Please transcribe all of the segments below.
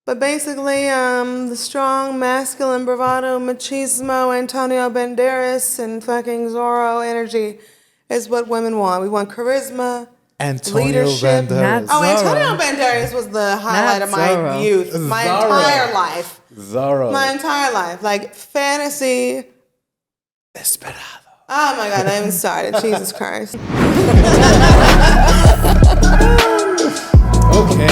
But basically, the strong, masculine, bravado, machismo, Antonio Banderas, and fucking Zorro energy is what women want. We want charisma, Antonio leadership. Banderas. Oh, Antonio Banderas was the highlight of my Zorro. youth, my Zorro. entire life. Zorro. My entire life. Like, fantasy. Desperado. Oh my God, I even started. Jesus Christ. Okay.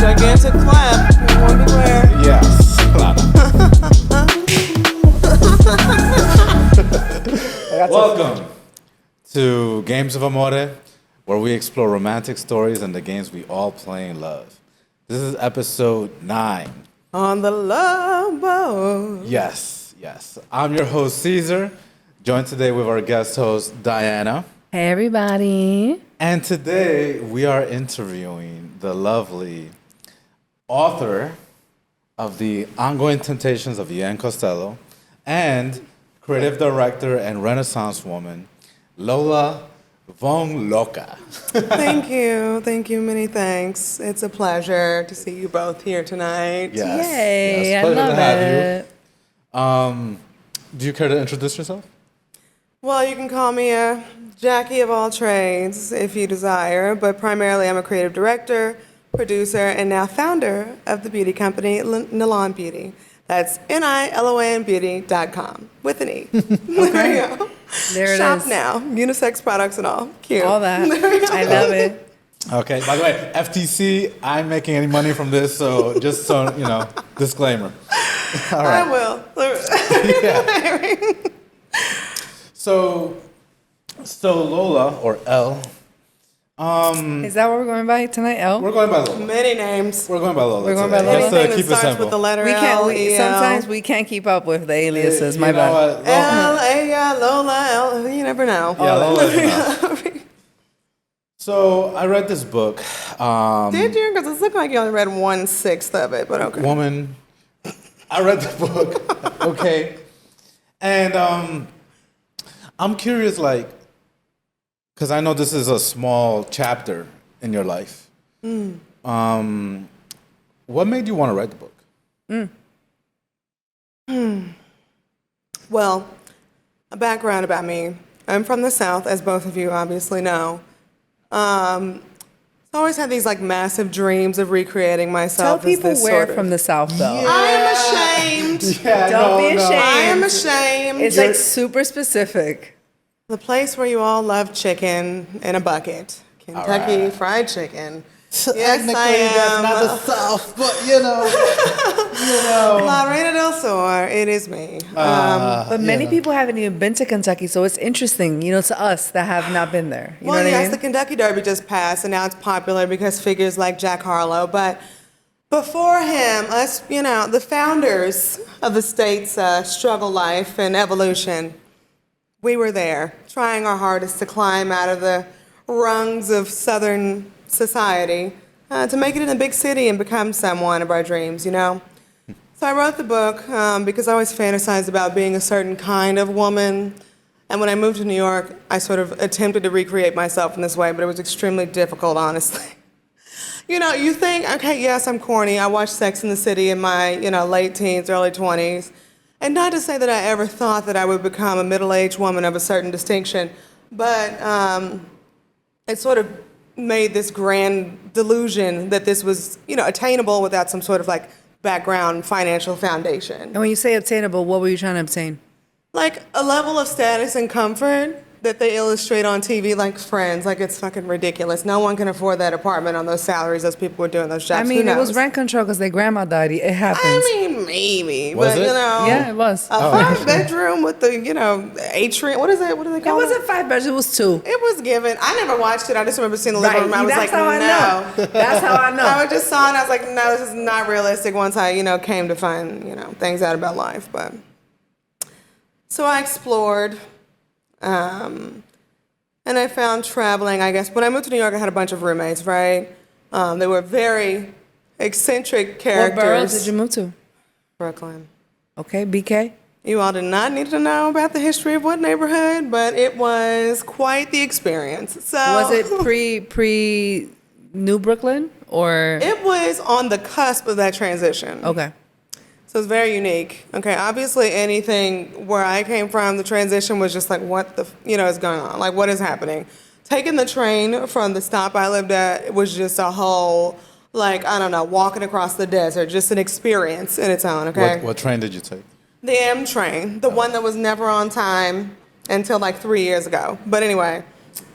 Gigantic clap. I wonder where. Yes. Welcome to Games of Amore, where we explore romantic stories and the games we all play and love. This is episode 9. On the love boat. Yes. I'm your host, Caesar, joined today with our guest host, Diana. Hey, everybody. And today we are interviewing the lovely author of The Ongoing Temptations of Vivienne Costello and creative director and Renaissance woman, Lola Von Loca. Thank you, many thanks. It's a pleasure to see you both here tonight. Yes. Yay, yes. I Pleasure love to have it. you. Do you care to introduce yourself? Well, you can call me a Jackie of all trades if you desire, but primarily I'm a creative director, producer, and now founder of the beauty company, NILON Beaute. That's NILON Beaute.com with an E. There you go. There it Shop is. now. Unisex products and all. Cute. All that. I love it. Okay. By the way, FTC, I'm making any money from this, so just so you know, disclaimer. All right. I will. Yeah. So Lola or L. Is that what we're going by tonight, L? We're going by Lola. Many names. We're going by Lola. We're going by today, Lola? just to Anything keep that it starts simple. with the letter We L, can't. E, L. Sometimes we can't keep up with the aliases. My You know bad. what? L, A, Lola, L. You never know. Yeah, Lola is enough. So I read this book. Did you? Because it looked like you only read 1/6 of it, but okay. Woman, I read the book. Okay, and I'm curious, like, because I know this is a small chapter in your life. What made you want to write the book? Well, a background about me. I'm from the South, as both of you obviously know. I always had these like massive dreams of recreating Tell myself as people this where sort of. from the South, though. I am ashamed. Yeah, Don't be ashamed. I am ashamed. It's like super specific. The place where you all love chicken in a bucket. Kentucky Fried Chicken. Yes, I am. That's not the South, but you know. La Reina del Sur, it is me. But many people haven't even been to Kentucky, so it's interesting, to us that have not been there. You know Well, what I yes, mean? the Kentucky Derby just passed, and now it's popular because figures like Jack Harlow. But before him, us, the founders of the state's struggle life and evolution, we were there, trying our hardest to climb out of the rungs of Southern society to make it in a big city and become someone of our dreams, So I wrote the book because I always fantasized about being a certain kind of woman. And when I moved to New York, I sort of attempted to recreate myself in this way, but it was extremely difficult, honestly. You think, okay, yes, I'm corny. I watched Sex and the City in my, late teens, early 20s. And not to say that I ever thought that I would become a middle-aged woman of a certain distinction, but it sort of made this grand delusion that this was, attainable without some sort of like background financial foundation. And when you say obtainable, what were you trying to obtain? Like a level of status and comfort that they illustrate on TV like Friends. Like, it's fucking ridiculous. No one can afford that apartment on those salaries those people were doing those jobs. I mean, it was rent control because their grandma died. It happens. I mean, maybe. Was but, it? Yeah, it was. A 5-bedroom with the, atrium. What is it? What do they It call it? wasn't 5 bedrooms, it was 2. It was given. I never watched it. I just remember seeing the living room. I was That's like, how I no. know. That's how I know. I just saw it and I was like, no, this is not realistic once I, came to find, things out about life. But so I explored. And I found traveling, I guess. When I moved to New York, I had a bunch of roommates, right? They were very eccentric characters. What borough did you move to? Brooklyn. Okay, BK? You all did not need to know about the history of what neighborhood, but it was quite the experience. So Was it pre New Brooklyn or? It was on the cusp of that transition. Okay. So it's very unique. Okay, obviously anything where I came from, the transition was just like, what the, is going on? Like, what is happening? Taking the train from the stop I lived at was just a whole, like, I don't know, walking across the desert, just an experience in its own, okay? What train did you take? The M train, the one that was never on time until like 3 years ago. But anyway,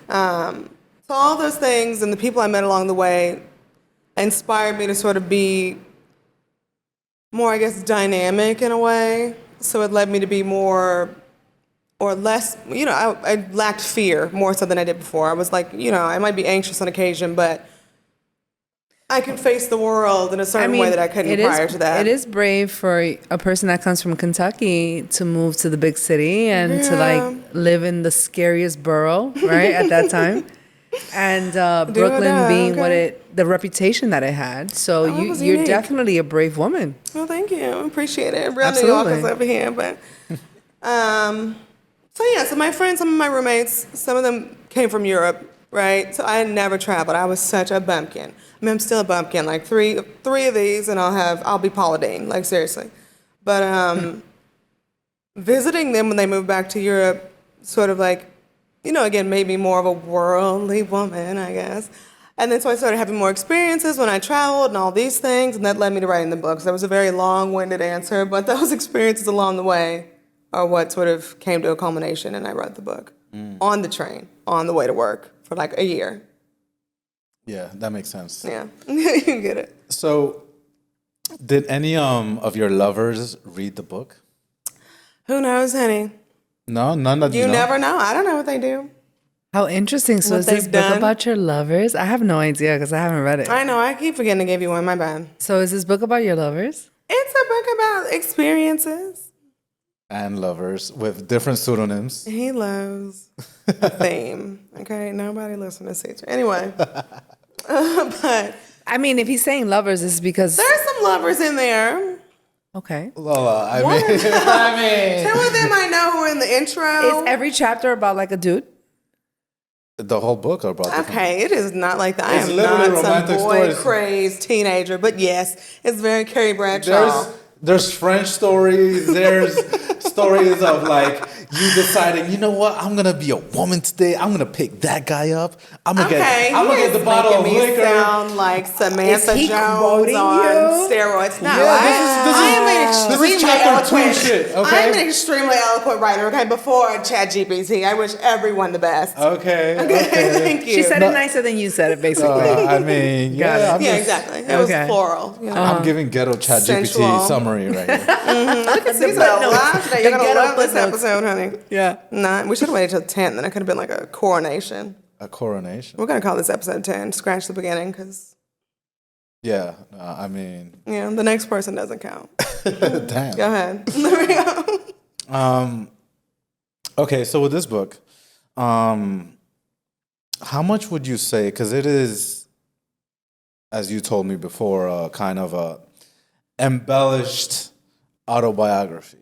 so all those things and the people I met along the way inspired me to sort of be more, I guess, dynamic in a way. So it led me to be more or less, I lacked fear more so than I did before. I was like, I might be anxious on occasion, but I can face the world in a certain way that I couldn't prior to that. It is brave for a person that comes from Kentucky to move to the big city and to like live in the scariest borough, right, at that time. And Brooklyn being the reputation that it had. So you're unique. Definitely a brave woman. Well, thank you. I appreciate it. Real New Absolutely. Yorkers over here, but so my friends, some of my roommates, some of them came from Europe, right? So I had never traveled. I was such a bumpkin. I mean, I'm still a bumpkin. Like three of these, and I'll be Paula Deen. Like seriously, but visiting them when they moved back to Europe, sort of like, again, made me more of a worldly woman, I guess. And then so I started having more experiences when I traveled and all these things, and that led me to writing the books. That was a very long-winded answer, but those experiences along the way are what sort of came to a culmination, and I wrote the book on the train, on the way to work for like a year. Yeah, that makes sense. Yeah, you get it. So, did any of your lovers read the book? Who knows, honey? No, none that You never know. I don't know what they do. How interesting. So What is this they've book done. about your lovers? I have no idea because I haven't read it. I know. I keep forgetting to give you one. My bad. So is this book about your lovers? It's a book about experiences. And lovers with different pseudonyms. He loves a theme. Okay, nobody listen to Caesar. Anyway, but I mean, if he's saying lovers, it's because... there's some lovers in there. Okay. Lola, I One mean, of them- Two of them I know who are in the intro. Is every chapter about like a dude? the whole book are about different. Okay, it is not like that. I It's am literally not some romantic boy stories. crazed teenager, but yes, it's very Carrie Bradshaw. There's French stories. There's stories of like you deciding, you know what? I'm gonna be a woman today. I'm gonna pick that guy up. I'm gonna get the bottle of making me liquor. sound like Samantha Is he Jones quoting on you? steroids. No, Yeah, I am an this is extremely chapter 2 eloquent. shit, okay? I am an extremely eloquent writer. Okay, before ChatGPT, I wish everyone the best. Okay. Thank you. She said it nicer than you said it, basically. I mean, yeah, I'm, yeah, just- exactly. It was Okay. floral. You know? I'm giving ghetto ChatGPT Sensual. summary right here. Look at Caesar live today. You're The gonna ghetto love this footnotes. episode, honey. Yeah. Nah, we should have waited till 10. Then it could have been like a coronation. A coronation. We're gonna call this episode 10. Scratch the beginning, because Yeah, I mean, the next person doesn't count. damn. Go ahead. There we go. Okay, so with this book, how much would you say? Because it is, as you told me before, kind of a embellished autobiography,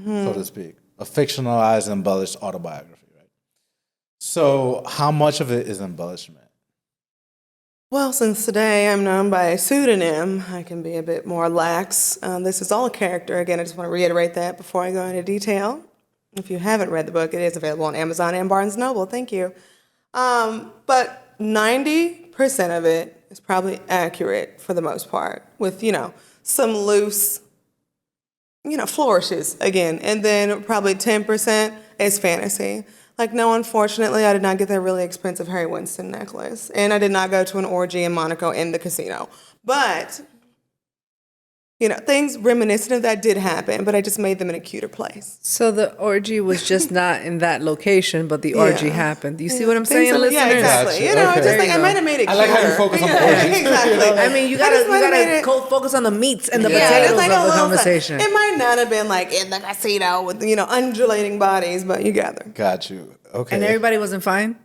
so to speak, a fictionalized, embellished autobiography, right? So, how much of it is embellishment? Well, since today I'm known by a pseudonym, I can be a bit more lax. This is all a character. Again, I just want to reiterate that before I go into detail. If you haven't read the book, it is available on Amazon and Barnes & Noble. Thank you. But 90% of it is probably accurate for the most part, with, some loose, flourishes again. And then probably 10% is fantasy. Like, no, unfortunately, I did not get that really expensive Harry Winston necklace. And I did not go to an orgy in Monaco in the casino. But, things reminiscent of that did happen, but I just made them in a cuter place. So the orgy was just not in that location, but the orgy Yeah. happened. Do you see what I'm saying, listeners? Yeah, exactly. Gotcha. I Okay. just There think you I go. might have made it I cuter. like how you focus on the Yeah, orgies. exactly. I mean, you I just might have made gotta it- focus on the meats and the Yeah, potatoes it's like a of the little conversation. It might not have been like in the casino with, undulating bodies, but you gather. Got you. Okay. And everybody wasn't fine?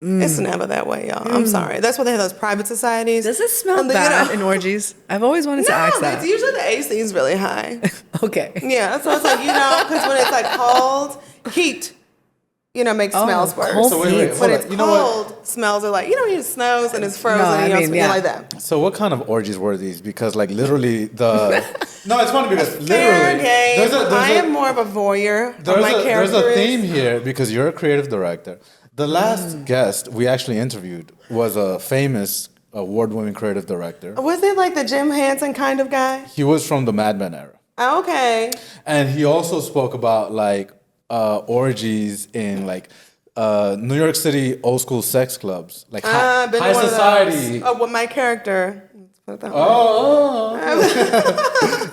It's never that way, y'all. I'm sorry. That's why they have those private societies. Does it smell And the- bad in orgies? I've always wanted to No, ask that. it's usually the AC is really high. Okay. Yeah, so it's like, because when it's like cold, heat, make smells worse. cold So wait, When hold it's on. You know what? cold, smells are like, when it snows and it's frozen, I mean, something yeah. like that. So what kind of orgies were these? Because like literally no, it's funny because Fair literally game. I am more of a voyeur of my there's character. a theme here because you're a creative director. The last guest we actually interviewed was a famous award-winning creative director. Was it like the Jim Henson kind of guy? He was from the Mad Men era. Okay. And he also spoke about like orgies in like New York City old school sex clubs, like Been to high one of society. those. Oh, with my character. Let's put it that way.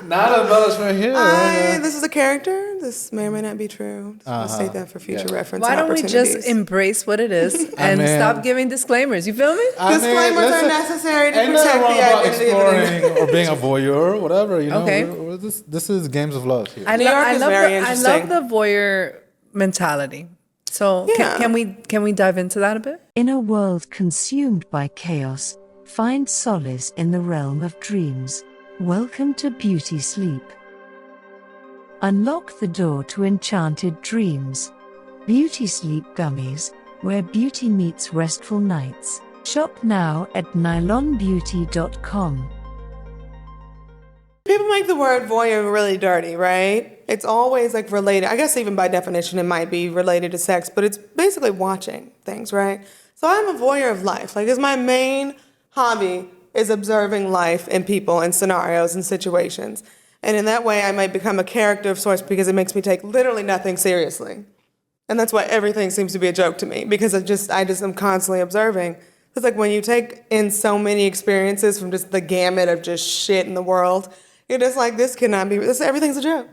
Not embellishment here. This is a character. This may or may not be true. Just want to state that for future reference. Why and don't we just opportunities. embrace what it is and stop giving disclaimers? You feel me? Disclaimers are necessary to Ain't nothing protect wrong the about identity of an exploring or being a voyeur or whatever. Okay. This is games of love here. New York is very I interesting. love the voyeur mentality. So Yeah. can we dive into that a bit? In a world consumed by chaos, find solace in the realm of dreams. Welcome to Beauty Sleep. Unlock the door to enchanted dreams. Beauty Sleep Gummies, where beauty meets restful nights. Shop now at NILONBeauty.com. People make the word voyeur really dirty, right? It's always like related. I guess even by definition, it might be related to sex, but it's basically watching things, right? So I'm a voyeur of life. Like, it's my main hobby is observing life and people and scenarios and situations. And in that way, I might become a character of sorts because it makes me take literally nothing seriously. And that's why everything seems to be a joke to me, because I just am constantly observing. It's like when you take in so many experiences from just the gamut of just shit in the world, you're just like, everything's a joke.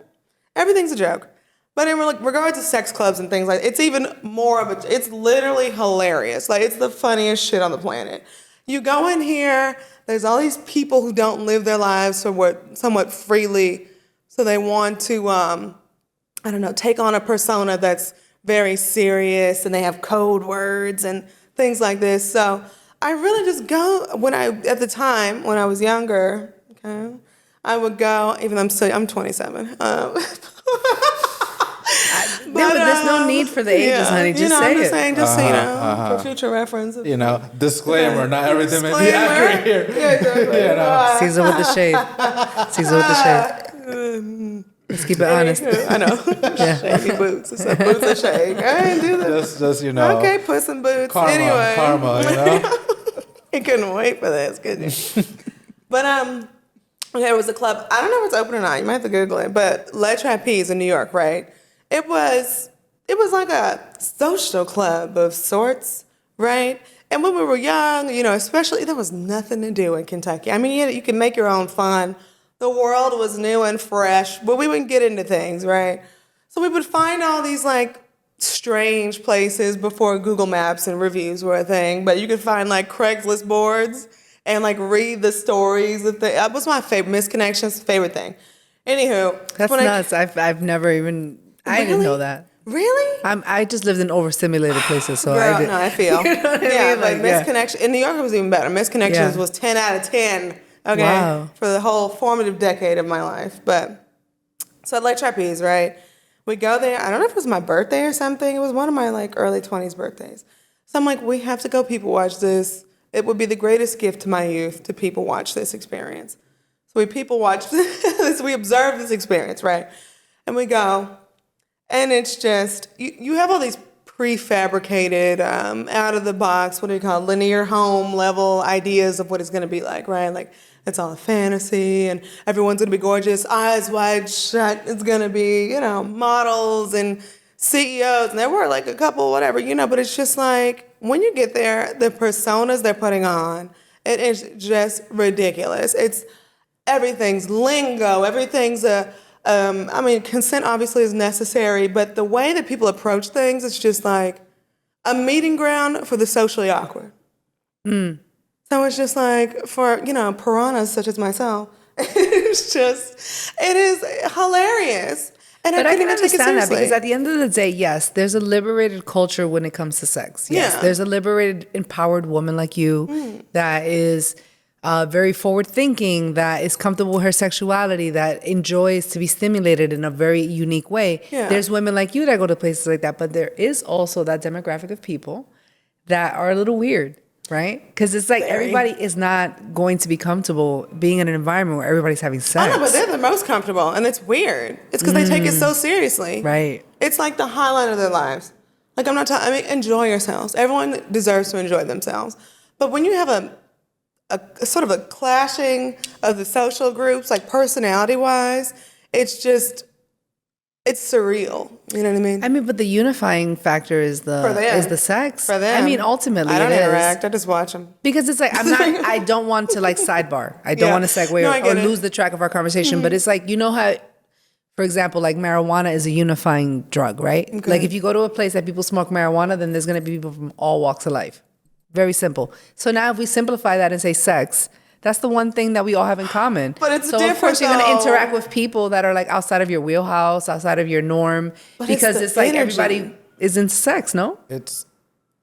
Everything's a joke. But in regards to sex clubs and things like that, it's even more of it's literally hilarious. Like, it's the funniest shit on the planet. You go in here, there's all these people who don't live their lives somewhat freely, so they want to, take on a persona that's very serious, and they have code words and things like this. So I really just go, at the time, when I was younger, okay, I would go, even though I'm 27. But there's no need for the ages, honey. Just say I'm just it. saying, for future reference. Disclaimer, not everything may be Disclaimer. accurate here. Yeah, exactly. Caesar with the shade. Caesar with the shade. Let's keep it honest. I know. Shady boots. It's a boots and shade. I didn't do that. Just Okay, Puss in Boots. karma, Anyway. You couldn't wait for this, could you? But okay, it was a club. I don't know if it's open or not. You might have to Google it. But Le Trapeze in New York, right? It was like a social club of sorts, right? And when we were young, especially, there was nothing to do in Kentucky. I mean, you could make your own fun. The world was new and fresh, but we wouldn't get into things, right? So we would find all these like strange places before Google Maps and reviews were a thing, but you could find like Craigslist boards and like read the stories. That was my favorite, Misconnections' favorite thing. Anywho. That's nuts. I've never even, I didn't know that. Really? I just lived in overstimulated places, so Girl, I did. no, I feel. You know what I Yeah, mean? like yeah. Misconnection. In New York, it was even better. Misconnections was 10 out of 10. Okay, Wow. for the whole formative decade of my life. But so at Le Trapeze, right? We go there. I don't know if it was my birthday or something. It was one of my like early 20s birthdays. So I'm like, we have to go people watch this. It would be the greatest gift to my youth to people watch this experience. So we people watch this. We observe this experience, right? And we go, and it's just you have all these prefabricated, out of the box, what do you call it, linear home level ideas of what it's going to be like, right? Like, it's all a fantasy, and everyone's going to be gorgeous, eyes wide shut. It's going to be, models and CEOs, and there were like a couple, whatever, but it's just like, when you get there, the personas they're putting on, it is just ridiculous. Everything's lingo, everything's consent obviously is necessary, but the way that people approach things, it's just like a meeting ground for the socially awkward. So it's just like for, piranhas such as myself, it is hilarious. And But I can couldn't take it understand that seriously. because at the end of the day, yes, there's a liberated culture when it comes to sex. Yes, Yeah. there's a liberated, empowered woman like you that is very forward thinking, that is comfortable with her sexuality, that enjoys to be stimulated in a very unique way. Yeah. There's women like you that go to places like that, but there is also that demographic of people that are a little weird, right? Because it's like everybody is not going to be comfortable being in an environment where everybody's having sex. I know, but they're the most comfortable, and it's weird. It's because they take it so seriously. Right. It's like the highlight of their lives. Like, I'm not talking, I mean, enjoy yourselves. Everyone deserves to enjoy themselves. But when you have a sort of a clashing of the social groups, like personality-wise, it's surreal. You know what I mean? I mean, but the unifying factor is the sex. For them. I mean, ultimately, I don't it is. interact. I just watch them. Because it's like, I don't want to like sidebar. I don't want to segue No, I or get it. lose the track of our conversation. But it's like, you know how, for example, like marijuana is a unifying drug, right? Okay. Like if you go to a place that people smoke marijuana, then there's going to be people from all walks of life. Very simple. So now if we simplify that and say sex, that's the one thing that we all have in common. But it's so different, of course you're going though. to interact with people that are like outside of your wheelhouse, outside of your norm, But because the it's like energy. everybody is into sex, no? It's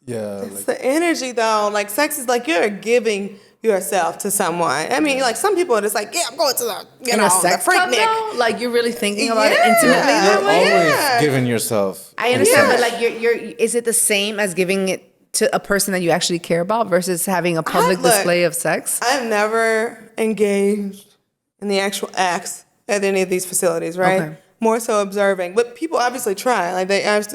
It's the energy, though. Like, sex is like you're giving yourself to someone. I mean, like, some people are just like, yeah, I'm going to the, In a sex the club, Freaknik. though? Like you're really thinking about it Yeah. intimately that you're way? always giving yourself. I understand, Yeah. but like you're is it the same as giving it to a person that you actually care about versus having a public look, display of sex? I've never engaged in the actual acts at any of these facilities, right? Okay. More so observing. But people obviously try. Like, they ask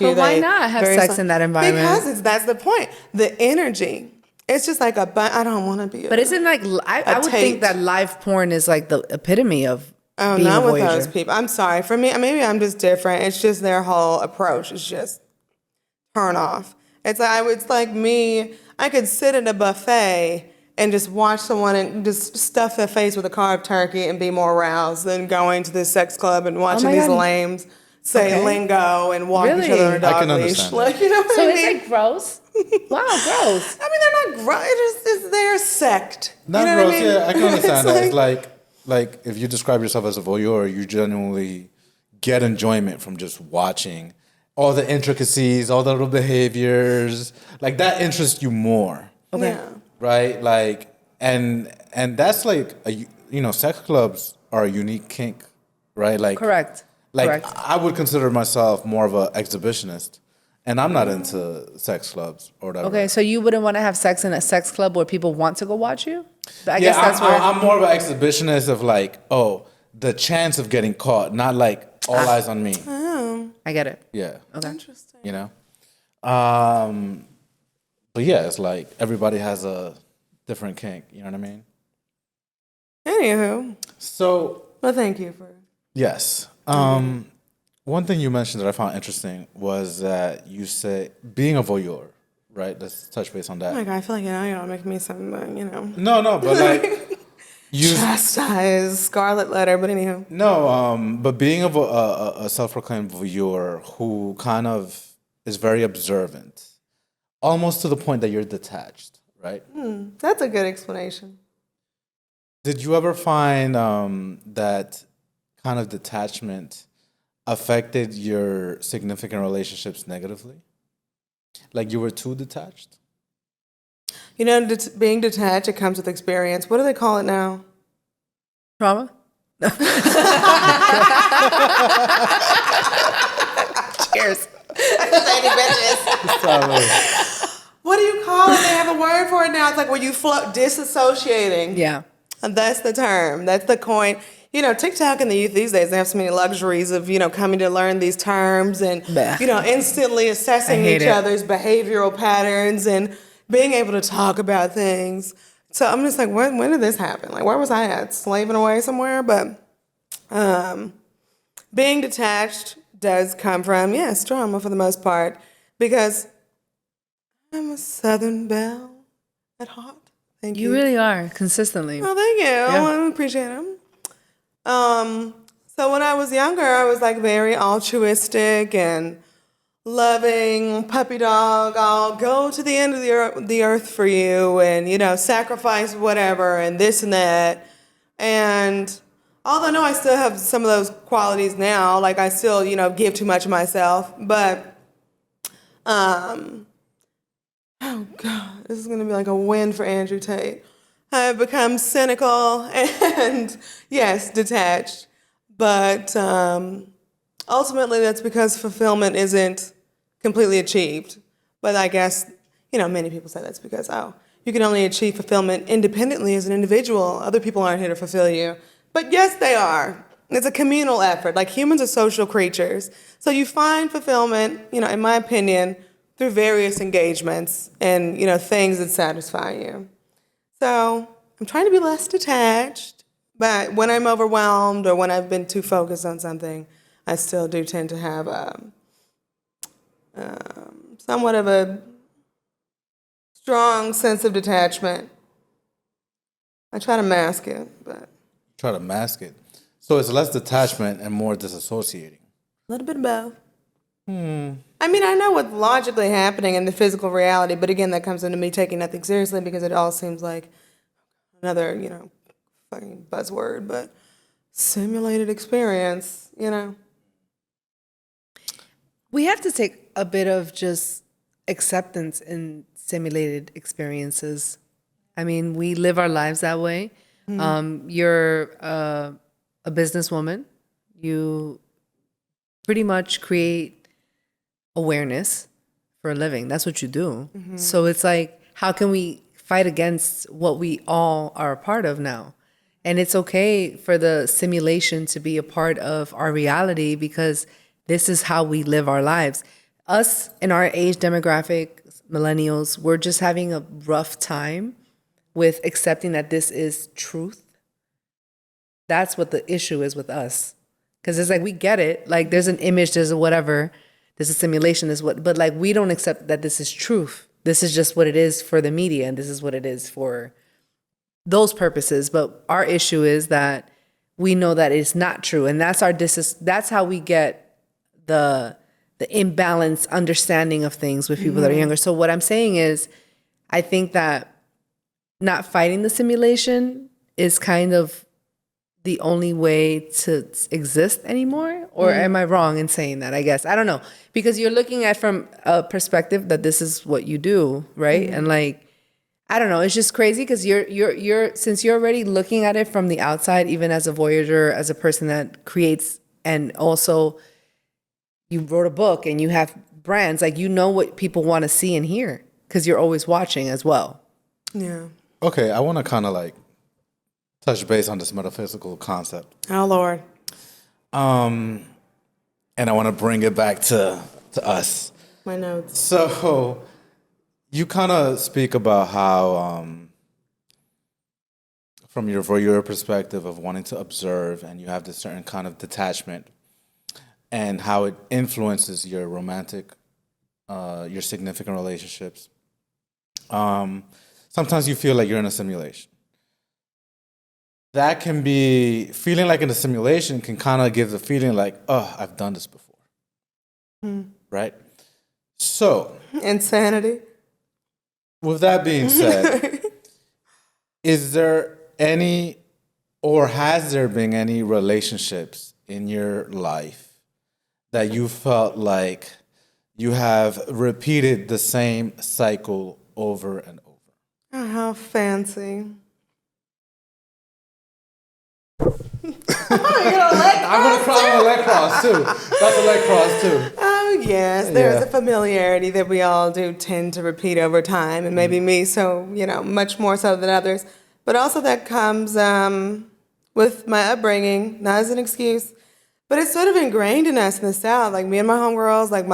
you. But why they not have various- sex in that environment? Because that's the point. The energy. It's just like I don't want to be. But isn't like I would think tape. that live porn is like the epitome of Oh, being not a with voyeur. those people. I'm sorry. For me, maybe I'm just different. It's just their whole approach is just turn off. It's like me. I could sit at a buffet and just watch someone and just stuff their face with a carved turkey and be more aroused than going to this sex club and watching my these God. lames say Okay. lingo and walk each Really? other on a I dog can leash. understand that. Like, you know what So I it's mean? like gross. Wow, gross. I mean, they're not gross. It's their sect. Not you know gross, what I mean? yeah, I can understand that. It's It's like if you describe yourself as a voyeur, you genuinely get enjoyment from just watching all the intricacies, all the little behaviors. Like that interests you more. Okay. Yeah. Right? Like and that's like sex clubs are a unique kink, right? Like Correct. Like Correct. I would consider myself more of an exhibitionist. And I'm not into sex clubs or whatever. Okay, so you wouldn't want to have sex in a sex club where people want to go watch you? I guess Yeah, that's where I'm more of an exhibitionist of like, the chance of getting caught, not like all eyes on me. I get it. Yeah. Okay. Interesting. You know? But yeah, it's like everybody has a different kink, you know what I mean? Anywho, So, well, thank you for. yes. One thing you mentioned that I found interesting was that you said being a voyeur, right? Let's touch base on Oh my that. God, I feel like you're making me something, but No, but like you chastise, scarlet letter, but anyhow. but being a self-proclaimed voyeur who kind of is very observant, almost to the point that you're detached, right? That's a good explanation. Did you ever find that kind of detachment affected your significant relationships negatively? Like you were too detached? Being detached, it comes with experience. What do they call it now? Trauma? Cheers. Lady bitches. What do you call it? They have a word for it now. It's like when you float, disassociating. Yeah. And that's the term. That's the coin. TikTok and the youth these days, they have so many luxuries of, coming to learn these terms and, Bah. instantly assessing I hate each it. other's behavioral patterns and being able to talk about things. So I'm just like, when did this happen? Like, where was I at? Slaving away somewhere? But being detached does come from, yes, trauma for the most part, because I'm a Southern belle at heart. Thank you. You really are, consistently. Oh, thank you. Yeah. I appreciate them. So when I was younger, I was like very altruistic and loving, puppy dog. I'll go to the end of the earth for you and, sacrifice whatever and this and that. And although I know I still have some of those qualities now, like I still, give too much of myself, but, oh God, this is going to be like a win for Andrew Tate. I have become cynical and, yes, detached. But ultimately, that's because fulfillment isn't completely achieved. But I guess, many people say that's because, you can only achieve fulfillment independently as an individual. Other people aren't here to fulfill you. But yes, they are. It's a communal effort. Like, humans are social creatures. So you find fulfillment, in my opinion, through various engagements and, things that satisfy you. So I'm trying to be less detached. But when I'm overwhelmed or when I've been too focused on something, I still do tend to have somewhat of a strong sense of detachment. I try to mask it, but Try to mask it. So it's less detachment and more disassociating. a little bit of both. I mean, I know what's logically happening in the physical reality, but again, that comes into me taking nothing seriously because it all seems like another, fucking buzzword, but simulated experience, We have to take a bit of just acceptance in simulated experiences. I mean, we live our lives that way. You're a businesswoman. You pretty much create awareness for a living. That's what you do. So it's like, how can we fight against what we all are a part of now? And it's okay for the simulation to be a part of our reality because this is how we live our lives. Us in our age demographic, millennials, we're just having a rough time with accepting that this is truth. That's what the issue is with us. Because it's like, we get it. Like, there's an image, there's a whatever, there's a simulation, but like, we don't accept that this is truth. This is just what it is for the media, and this is what it is for those purposes. But our issue is that we know that it's not true. And that's that's how we get the imbalanced understanding of things with people that are younger. So what I'm saying is, I think that not fighting the simulation is kind of the only way to exist anymore? Or am I wrong in saying that? I guess. I don't know. Because you're looking at from a perspective that this is what you do, right? And like, I don't know. It's just crazy because you're since you're already looking at it from the outside, even as a voyager, as a person that creates, and also you wrote a book and you have brands, like, you know what people want to see and hear because you're always watching as well. Yeah. Okay, I want to kind of like touch base on this metaphysical concept. Oh, Lord. And I want to bring it back to us. My notes. So you kind of speak about how, from your perspective of wanting to observe, and you have this certain kind of detachment, and how it influences your romantic, your significant relationships. Sometimes you feel like you're in a simulation. That can be, feeling like in a simulation can kind of give the feeling like, oh, I've done this before. Right? So, Insanity. with that being said, is there any, or has there been any relationships in your life that you felt like you have repeated the same cycle over and over? Oh, how fancy. I'm gonna cry on a leg cross too. That's a leg cross too. Oh, yes. There's Yeah. a familiarity that we all do tend to repeat over time, and maybe me, so, much more so than others. But also that comes with my upbringing, not as an excuse, but it's sort of ingrained in us in the South. Like, me and my homegirls, like,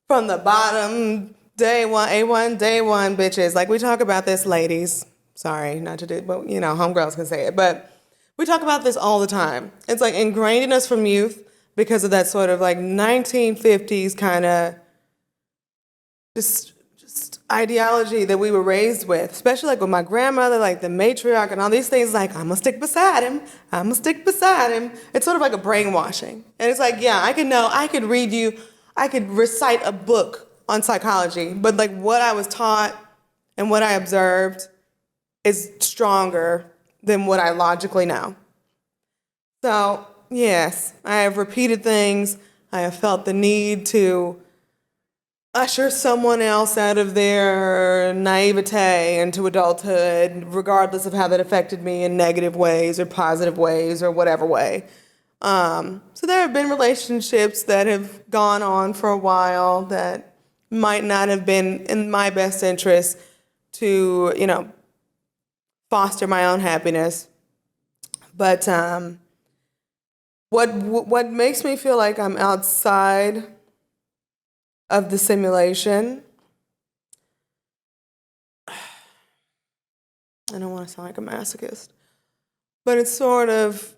from the bottom, day one, A1, day one, bitches. Like, we talk about this, ladies. Sorry, not to do, but, homegirls can say it. But we talk about this all the time. It's like ingrained in us from youth because of that sort of like 1950s kind of just ideology that we were raised with, especially like with my grandmother, like the matriarch and all these things, like, I'm gonna stick beside him. I'm gonna stick beside him. It's sort of like a brainwashing. And it's like, yeah, I could read you, I could recite a book on psychology, but like what I was taught and what I observed is stronger than what I logically know. So, yes, I have repeated things. I have felt the need to usher someone else out of their naivete into adulthood, regardless of how that affected me in negative ways or positive ways or whatever way. So there have been relationships that have gone on for a while that might not have been in my best interest to, foster my own happiness. But what makes me feel like I'm outside of the simulation, I don't want to sound like a masochist, but it's sort of,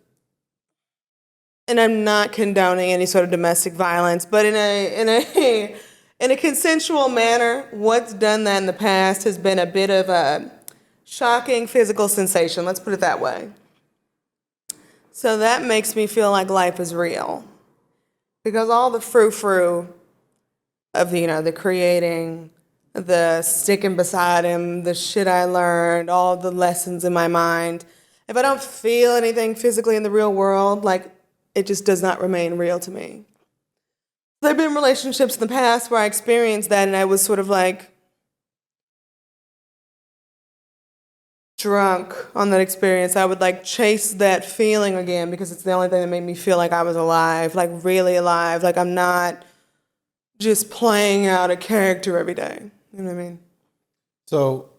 and I'm not condoning any sort of domestic violence, but in a consensual manner, what's done that in the past has been a bit of a shocking physical sensation. Let's put it that way. So that makes me feel like life is real, because all the frou-frou of the creating, the sticking beside him, the shit I learned, all the lessons in my mind. If I don't feel anything physically in the real world, like, it just does not remain real to me. There have been relationships in the past where I experienced that and I was sort of like drunk on that experience. I would like chase that feeling again because it's the only thing that made me feel like I was alive, like really alive, like I'm not just playing out a character every day. You know what I mean? So,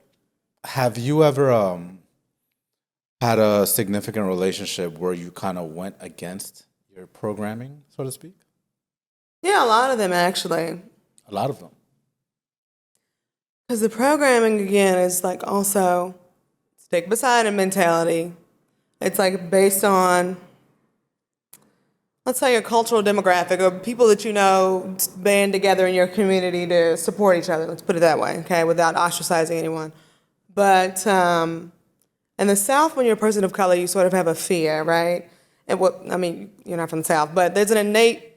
have you ever had a significant relationship where you kind of went against your programming, so to speak? Yeah, a lot of them actually. A lot of them. Because the programming, again, is like also stick beside him mentality. It's like based on, let's say, a cultural demographic of people that band together in your community to support each other. Let's put it that way, okay, without ostracizing anyone. But in the South, when you're a person of color, you sort of have a fear, right? And you're not from the South, but there's an innate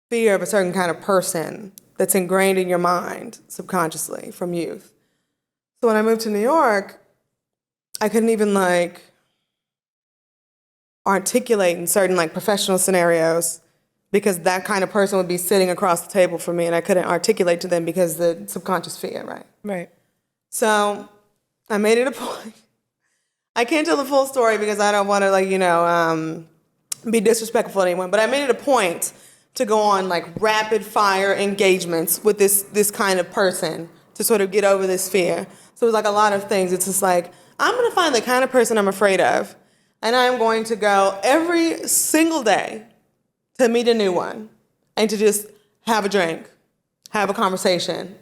fear of a certain kind of person that's ingrained in your mind subconsciously from youth. So when I moved to New York, I couldn't even articulate in certain professional scenarios because that kind of person would be sitting across the table from me and I couldn't articulate to them because the subconscious fear, right? Right. So I made it a point. I can't tell the full story because I don't want to be disrespectful to anyone, but I made it a point to go on rapid fire engagements with this kind of person to sort of get over this fear. So it was a lot of things. It's just I'm going to find the kind of person I'm afraid of, and I'm going to go every single day to meet a new one and to just have a drink, have a conversation,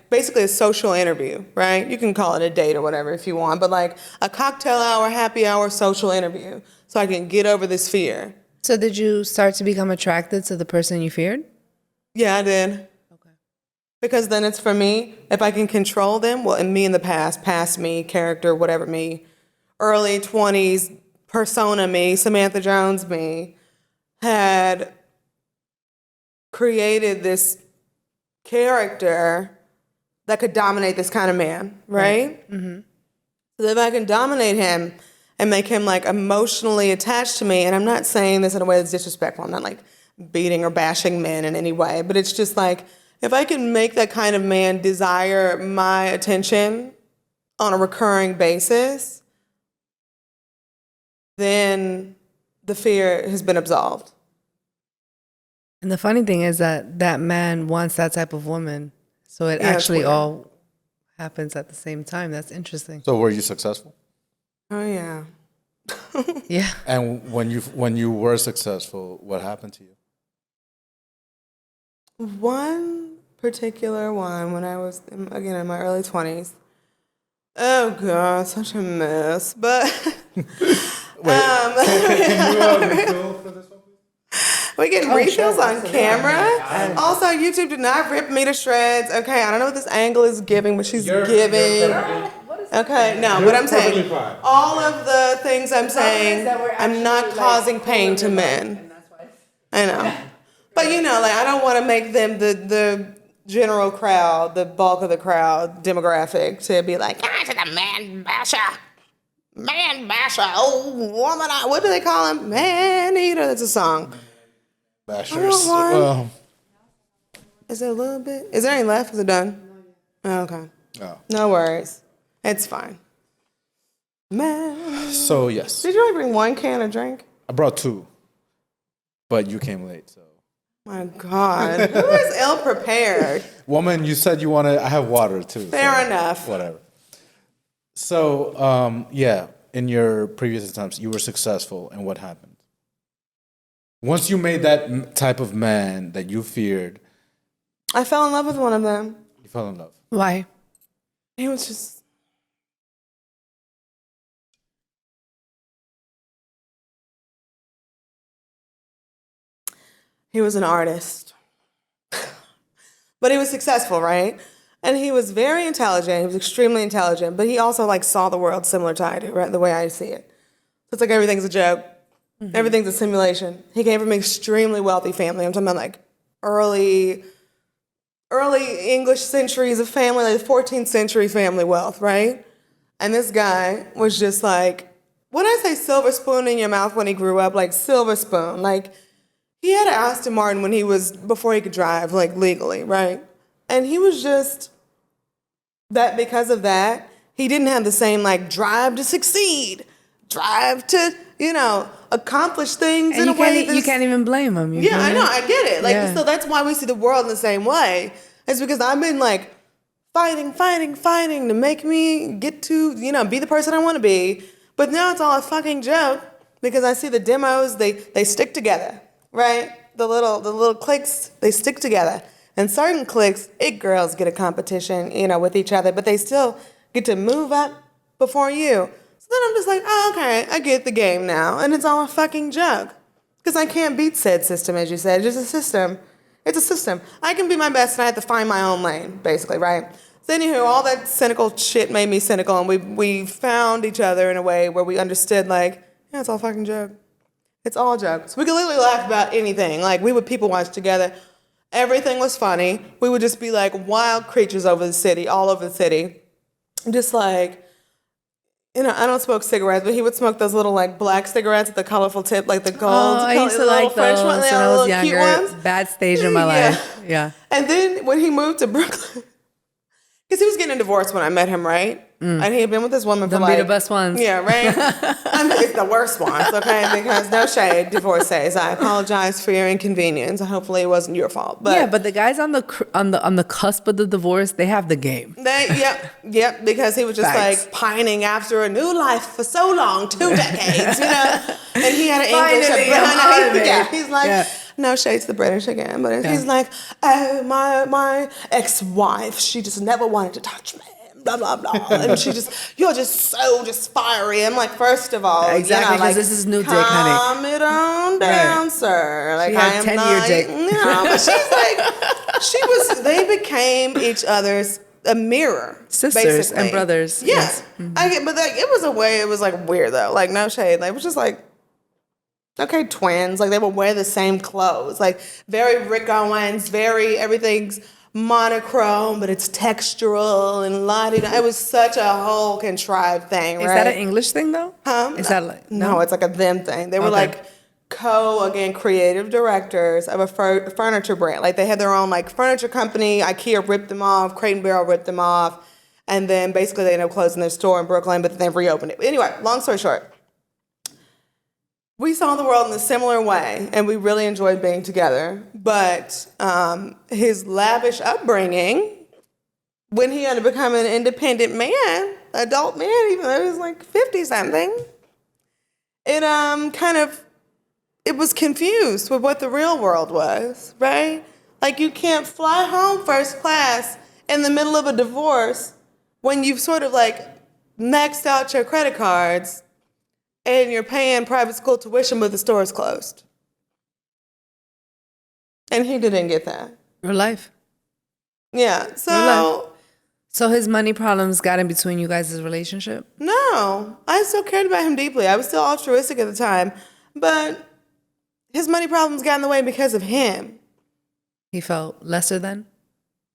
basically a social interview, right? You can call it a date or whatever if you want, but a cocktail hour, happy hour, social interview so I can get over this fear. So did you start to become attracted to the person you feared? Yeah, I did. Okay. Because then it's for me, if I can control them, well, and me in the past me, character, whatever me, early 20s, persona me, Samantha Jones me, had created this character that could dominate this kind of man, right? Mm-hmm. So if I can dominate him and make him emotionally attached to me, and I'm not saying this in a way that's disrespectful, I'm not beating or bashing men in any way, but it's just if I can make that kind of man desire my attention on a recurring basis, then the fear has been absolved. And the funny thing is that man wants that type of woman. So it actually all happens at the same time. That's interesting. So were you successful? Oh, yeah. Yeah. And when you were successful, what happened to you? One particular one when I was, again, in my early 20s. Oh, God, such a mess. But Wait, can you refill for this one, please? we getting refills on camera. Also, YouTube did not rip me to shreds. Okay, I don't know what this angle is giving, but she's giving. Okay, no, what I'm saying, all of the things I'm saying, I'm not causing pain to men. I know. But I don't want to make them the general crowd, the bulk of the crowd demographic to be to the man basher. Man basher. Oh, woman, what do they call him? Man eater. That's a song. Bashers. Is there a little bit? Is there any left? Is it done? Oh, okay. Oh. No worries. It's fine. Man. So, yes. Did you only bring one can of drink? I brought 2. But you came late, so. My God. Who is ill prepared? Woman, you said you wanted. I have water too. Fair enough. Whatever. So, yeah, in your previous attempts, you were successful, and what happened? Once you made that type of man that you feared, I fell in love with one of them. you fell in love. Why? He was just. He was an artist. But he was successful, right? And he was very intelligent. He was extremely intelligent. But he also like saw the world similar to I do, right? The way I see it. So it's like everything's a joke. Mm-hmm. Everything's a simulation. He came from an extremely wealthy family. I'm talking about like early English centuries of family, like 14th century family wealth, right? And this guy was just like, when I say silver spoon in your mouth when he grew up, like silver spoon, like he had an Aston Martin before he could drive, like legally, right? And he was just, that because of that, he didn't have the same like drive to succeed, drive to, accomplish things in a way. You can't even blame him. Yeah, I know, I get it. Like, so that's why we see the world in the same way. It's because I've been like fighting to make me get to, be the person I want to be. But now it's all a fucking joke because I see the demos, they stick together, right? The little cliques, they stick together. And certain cliques, it girls get a competition, with each other, but they still get to move up before you. So then I'm just like, oh, okay, I get the game now. And it's all a fucking joke. Because I can't beat said system, as you said. It's just a system. It's a system. I can be my best and I have to find my own lane, basically, right? So anywho, all that cynical shit made me cynical, and we found each other in a way where we understood, like, yeah, it's all a fucking joke. It's all jokes. We could literally laugh about anything. Like, we would people watch together. Everything was funny. We would just be like wild creatures over the city, all over the city. Just like, I don't smoke cigarettes, but he would smoke those little like black cigarettes with the colorful tip, like the gold. I used to like French those ones. when I was younger. Cute ones. Bad stage of my life. Yeah. And then when he moved to Brooklyn, because he was getting a divorce when I met him, right? And he had been with this woman for Don't be the best ones. Yeah, right? I mean, it's the worst ones, okay? Because no shade, divorcees. I apologize for your inconvenience. Hopefully it wasn't your fault. But yeah, but the guys on the cusp of the divorce, they have the game. Yep, because he was just like pining after a new life for so long, 2 decades, And he had an English. He's like, no shade to the British again, but he's like, oh, my ex-wife, she just never wanted to touch me. Blah, blah, blah. And you're just so fiery. I'm like, first of all, exactly, because this is new dick, honey. Calm it on down, sir. Like, she had 10-year dick. But she's like, they became each other's a mirror. Sisters basically. And brothers. Yeah. Yes. Mm-hmm. I get, but like, it was a way, it was like weird though. Like, no shade. Like, it was just like, okay, twins. Like, they would wear the same clothes. Like, very Rick Owens, everything's monochrome, but it's textural and it was such a whole contrived thing, right? Is that an English thing though? Is that like no? It's like a them thing. They were like creative directors of a furniture brand. Like they had their own like furniture company. IKEA ripped them off. Crate and Barrel ripped them off, and then basically they ended up closing their store in Brooklyn, but then they reopened it. But anyway, long story short. We saw the world in a similar way, and we really enjoyed being together. But his lavish upbringing, when he had to become an independent man, adult man, even though he was like 50-something, it was confused with what the real world was, right? Like, you can't fly home first class in the middle of a divorce when you've sort of like maxed out your credit cards and you're paying private school tuition, but the store is closed. And he didn't get that. Real life. Yeah, so his money problems got in between you guys' relationship? No, I still cared about him deeply. I was still altruistic at the time, but his money problems got in the way because of him. He felt lesser than?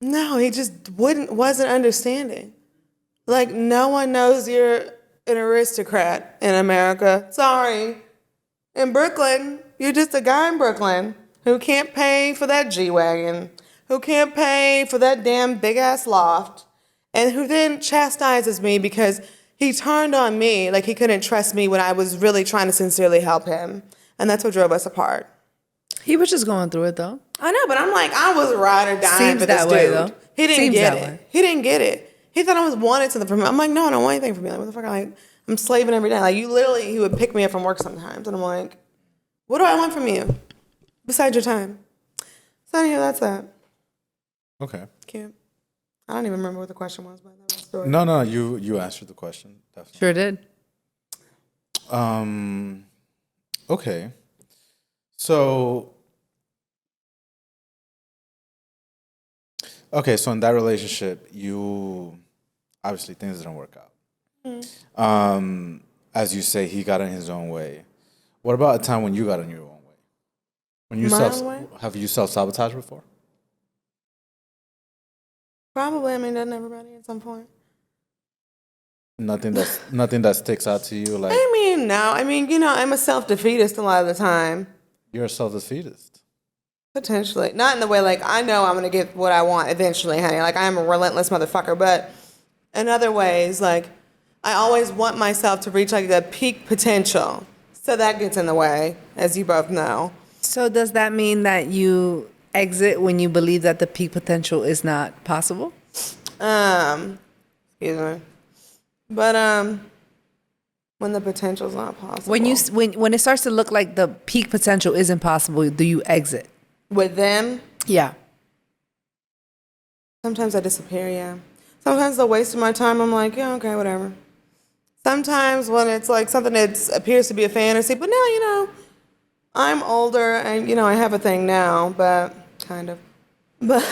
No, he just wasn't understanding. Like, no one knows you're an aristocrat in America. Sorry. In Brooklyn, you're just a guy in Brooklyn who can't pay for that G-Wagon, who can't pay for that damn big-ass loft, and who then chastises me because he turned on me like he couldn't trust me when I was really trying to sincerely help him. And that's what drove us apart. He was just going through it, though. I know, but I'm like, I was ride or die Seems for this that dude. way, though. He didn't Seems get that it. way. He didn't get it. He thought I was wanting something from him. I'm like, no, I don't want anything from you. Like, what the fuck? Like, I'm slaving every day. Like, you literally, he would pick me up from work sometimes. And I'm like, what do I want from you besides your time? So anyway, that's that. Okay. Cute. I don't even remember what the question was, but that was the story. No, you answered the question. Definitely. Sure did. Okay. So in that relationship, you obviously things didn't work out. As you say, he got in his own way. What about a time when you got in your own way? When you own way? Have you self-sabotaged before? Probably. I mean, doesn't everybody at some point? Nothing that sticks out to you, like I mean, no. I mean, I'm a self-defeatist a lot of the time. you're a self-defeatist. Potentially. Not in the way, like, I know I'm going to get what I want eventually, honey. Like, I'm a relentless motherfucker. But in other ways, like, I always want myself to reach, like, the peak potential. So that gets in the way, as you both know. So does that mean that you exit when you believe that the peak potential is not possible? Excuse me. But, when the potential's not possible. When it starts to look like the peak potential isn't possible, do you exit? With them, Yeah. sometimes I disappear, yeah. Sometimes they'll waste my time. I'm like, yeah, okay, whatever. Sometimes when it's like something that appears to be a fantasy, but now, I'm older and, I have a thing now, but kind of. But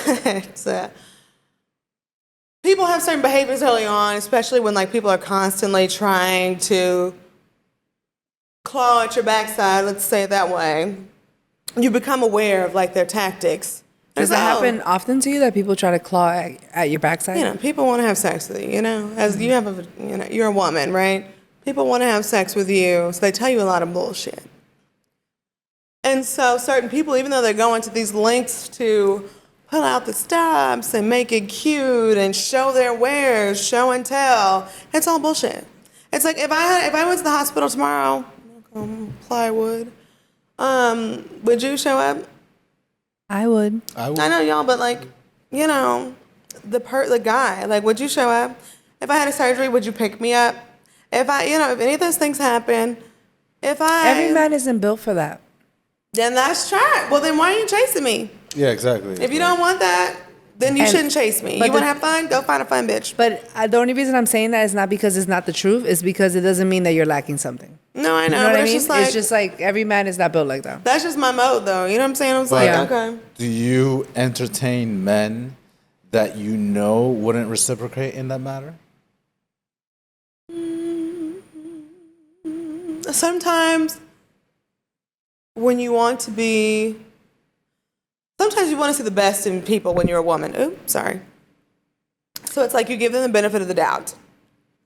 people have certain behaviors early on, especially when like people are constantly trying to claw at your backside, let's say it that way. You become aware of like their tactics. Does it happen often to you that people try to claw at your backside? People want to have sex with you, as you have you're a woman, right? People want to have sex with you, so they tell you a lot of bullshit. And so certain people, even though they're going to these lengths to pull out the stops and make it cute and show their wares, show and tell, it's all bullshit. It's like if I went to the hospital tomorrow, plywood, would you show up? I would. I know y'all, but like, the guy, like, would you show up? If I had a surgery, would you pick me up? If if any of those things happen, Every man isn't built for that. Then that's trash. Well, then why are you chasing me? Yeah, exactly. If you don't want that, then you shouldn't chase me. You want to have fun? Go find a fun bitch. But the only reason I'm saying that is not because it's not the truth. It's because it doesn't mean that you're lacking something. No, I know. You know what but I mean? it's Just like every man is not built like that. That's just my mode, though. You know what I'm saying? I was like, okay. Do you entertain men that you know wouldn't reciprocate in that matter? Sometimes when you want to be... Sometimes you want to see the best in people when you're a woman. Oops, sorry. So it's like you give them the benefit of the doubt.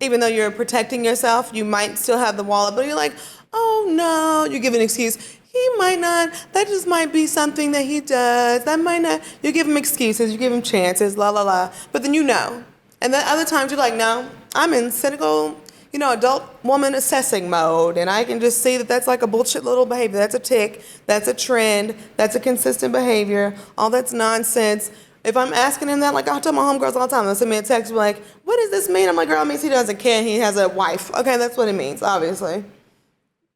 Even though you're protecting yourself, you might still have the wallet, but you're like, oh no, you give an excuse. He might not, that just might be something that he does. That might not, you give him excuses, you give him chances, la la la. But then you know. And then other times you're like, no, I'm in cynical, adult woman assessing mode, and I can just see that that's like a bullshit little behavior. That's a tick, that's a trend, that's a consistent behavior, all that's nonsense. If I'm asking him that, like I tell my homegirls all the time, they'll send me a text like, what does this mean? I'm like, girl, it means he doesn't care, he has a wife. Okay, that's what it means, obviously.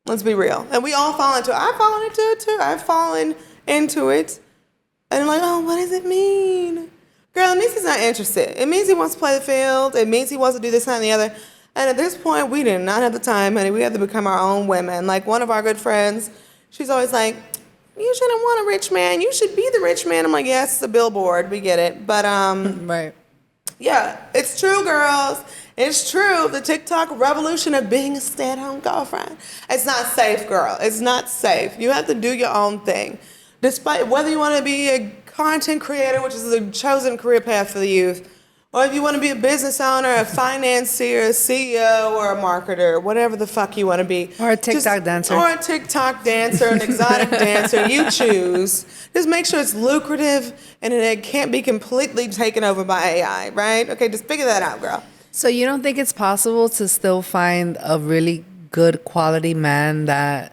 Let's be real. And we all fall into it. I've fallen into it too. I've fallen into it. And I'm like, oh, what does it mean? Girl, it means he's not interested. It means he wants to play the field. It means he wants to do this, that, and the other. And at this point, we did not have the time, honey. We had to become our own women. Like one of our good friends, she's always like, you shouldn't want a rich man. You should be the rich man. I'm like, yes, it's a billboard. We get it. But, right. Yeah, it's true, girls. It's true. The TikTok revolution of being a stay-at-home girlfriend. It's not safe, girl. It's not safe. You have to do your own thing. Despite whether you want to be a content creator, which is a chosen career path for the youth, Or if you want to be a business owner, a financier, a CEO, or a marketer, whatever the fuck you want to be. Or a TikTok dancer. Or a TikTok dancer, an exotic dancer, you choose. Just make sure it's lucrative and it can't be completely taken over by AI, right? Okay, just figure that out, girl. So you don't think it's possible to still find a really good quality man that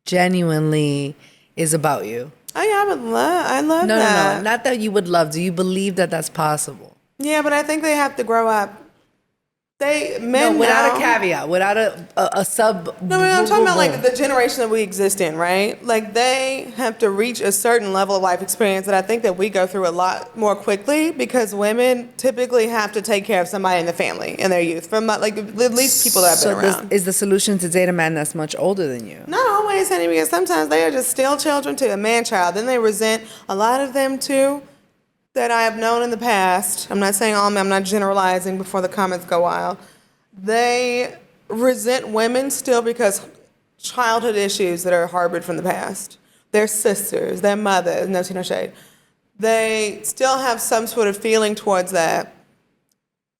genuinely is about you? Oh yeah, I love No, that. no. Not that you would love. Do you believe that that's possible? Yeah, but I think they have to grow up. Men without now, a caveat, without a sub. No, I'm talking about like the generation that we exist in, right? Like they have to reach a certain level of life experience that I think that we go through a lot more quickly because women typically have to take care of somebody in the family in their youth, from like at least people that have been around. Is the solution to date a man that's much older than you? Not always, honey, because sometimes they are just still children to a man-child. Then they resent a lot of them too that I have known in the past. I'm not saying all men, I'm not generalizing before the comments go wild. They resent women still because childhood issues that are harbored from the past. Their sisters, their mothers, no tea, no shade. They still have some sort of feeling towards that.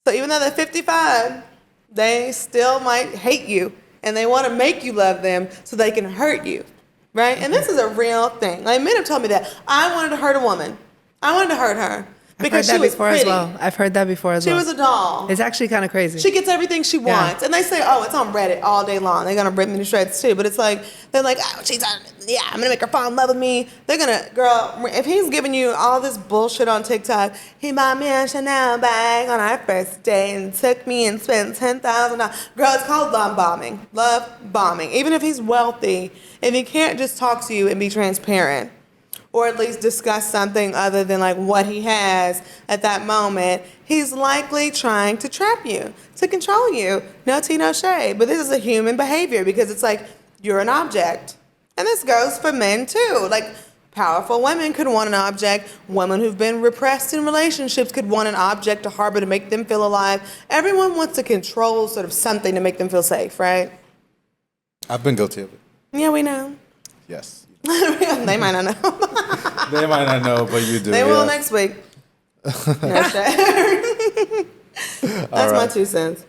So even though they're 55, they still might hate you and they want to make you love them so they can hurt you, right? And this is a real thing. Like men have told me that. I wanted to hurt a woman. I wanted to hurt her because she was pretty. As well. I've heard that before as well. She was a doll. It's actually kind of crazy. She gets everything she wants. And they say, oh, it's on Reddit all day long. They're going to rip me to shreds too. But it's like, they're like, oh, I'm going to make her fall in love with me. They're going to, girl, if he's giving you all this bullshit on TikTok, he bought me a Chanel bag on our first date and took me and spent $10,000. Girl, it's called love bombing. Love bombing. Even if he's wealthy, if he can't just talk to you and be transparent, or at least discuss something other than like what he has at that moment, he's likely trying to trap you, to control you. No tea, no shade. But this is a human behavior because it's like you're an object. And this goes for men too. Like powerful women could want an object. Women who've been repressed in relationships could want an object to harbor to make them feel alive. Everyone wants to control sort of something to make them feel safe, right? I've been guilty of it. Yeah, we know. Yes. They might not know. They might not know, but you do. They will next week. No shade. That's my 2 cents.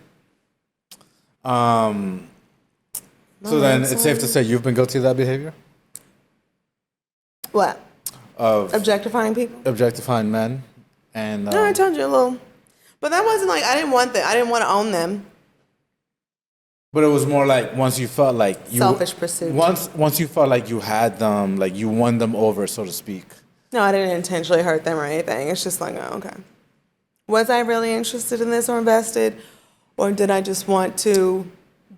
So then it's safe to say you've been guilty of that behavior? What? Of Objectifying people? objectifying men? And No, I told you a little. But that wasn't like, I didn't want to own them. But it was more like once you felt like you Selfish pursuit. Once you felt like you had them, like you won them over, so to speak. No, I didn't intentionally hurt them or anything. It's just like, oh, okay. Was I really interested in this or invested? Or did I just want to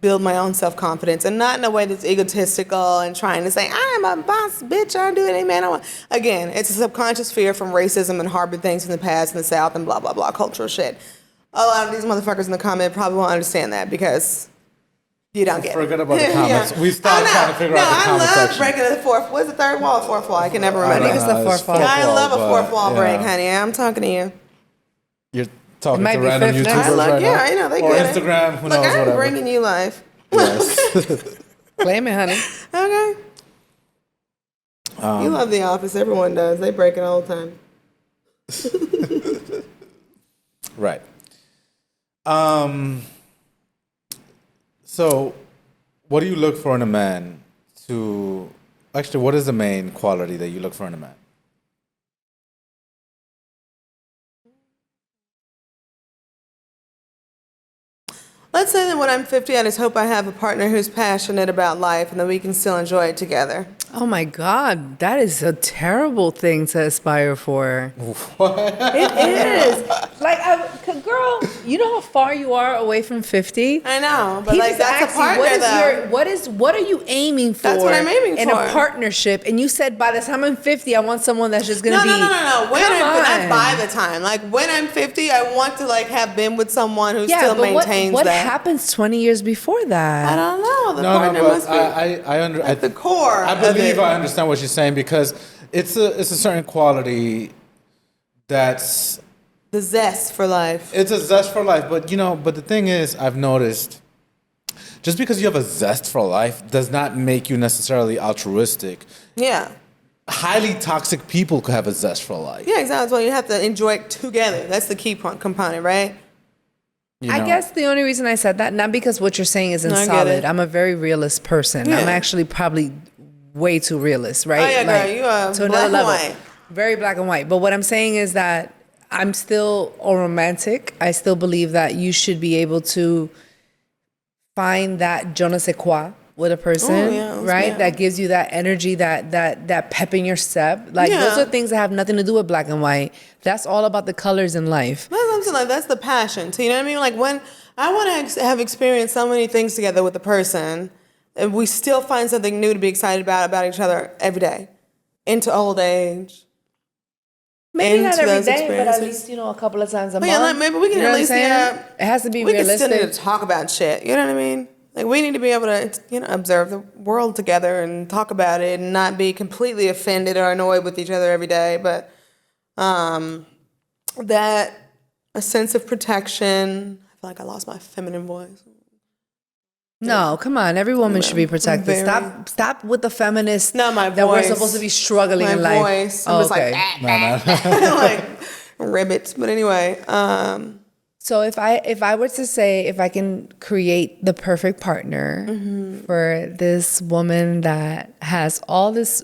build my own self-confidence? And not in a way that's egotistical and trying to say, I'm a boss bitch, I'll do any man I want. Again, it's a subconscious fear from racism and harbored things in the past in the South and blah, blah, blah, cultural shit. A lot of these motherfuckers in the comment probably won't understand that because you don't get it. Forget about the comments. We stopped trying to figure out the comment I love section. breaking the fourth. What's the third wall? Fourth wall. I can never remember. think it's the fourth wall. I love a fourth wall but, break, honey. I'm talking to you. You're talking It might to be random fifth now. YouTubers right now? I know they or get Instagram, it. who Look, knows, I'm whatever. bringing you life. Yes. Claim it, honey. Okay. You love The Office. Everyone does. They break it all the time. Right. So, what do you look for in a man to... Actually, what is the main quality that you look for in a man? Let's say that when I'm 50, I just hope I have a partner who's passionate about life and that we can still enjoy it together. Oh my God, that is a terrible thing to aspire for. It is. Like, girl, you know how far you are away from 50? I know, but He like just that's asked a partner, you, what are you aiming for? That's what I'm aiming in for. a partnership. And you said by the time I'm 50, I want someone that's just gonna No. be. When Come not on. by the time. Like when I'm 50, I want to like have been with someone who still but maintains what that. happens 20 years before that? I don't know. The No, partner but must be at the core. I of believe it. I understand what you're saying because it's a certain quality that's... The zest for life. It's a zest for life, but the thing is, I've noticed, just because you have a zest for life does not make you necessarily altruistic. Yeah. highly toxic people could have a zest for life. Yeah, exactly. Well, you have to enjoy it together. That's the key component, right? You I know? guess the only reason I said that, not because what you're saying isn't No, I get solid. it. I'm a very realist person. Yeah. I'm actually probably way too realist, right? Oh, yeah, girl, you are to black another and level. white. Very black and white. But what I'm saying is that I'm still a romantic. I still believe that you should be able to find that je ne sais quoi with a person, right? Yeah. That gives you that energy, that pep in your step. Like those Yeah. are things that have nothing to do with black and white. That's all about the colors in life. That's what I'm saying. Like, that's the passion. So, you know what I mean? Like, when I want to have experienced so many things together with a person, and we still find something new to be excited about each other every day, into old age. Maybe not into every those day, but at experiences. least, a couple of times a But month. yeah, like, maybe we can You know at what I'm least, saying? It has to be we can still realistic. need to talk about shit. You know what I mean? Like, we need to be able to, observe the world together and talk about it and not be completely offended or annoyed with each other every day. But that a sense of protection. I feel like I lost my feminine voice. No, come on. Every woman should be protected. Very- Stop with the feminist. No, my that we're voice. supposed to be struggling My in life. voice. I'm just like, like ribbits. But anyway, So if I were to say if I can create the perfect partner for this woman that has all this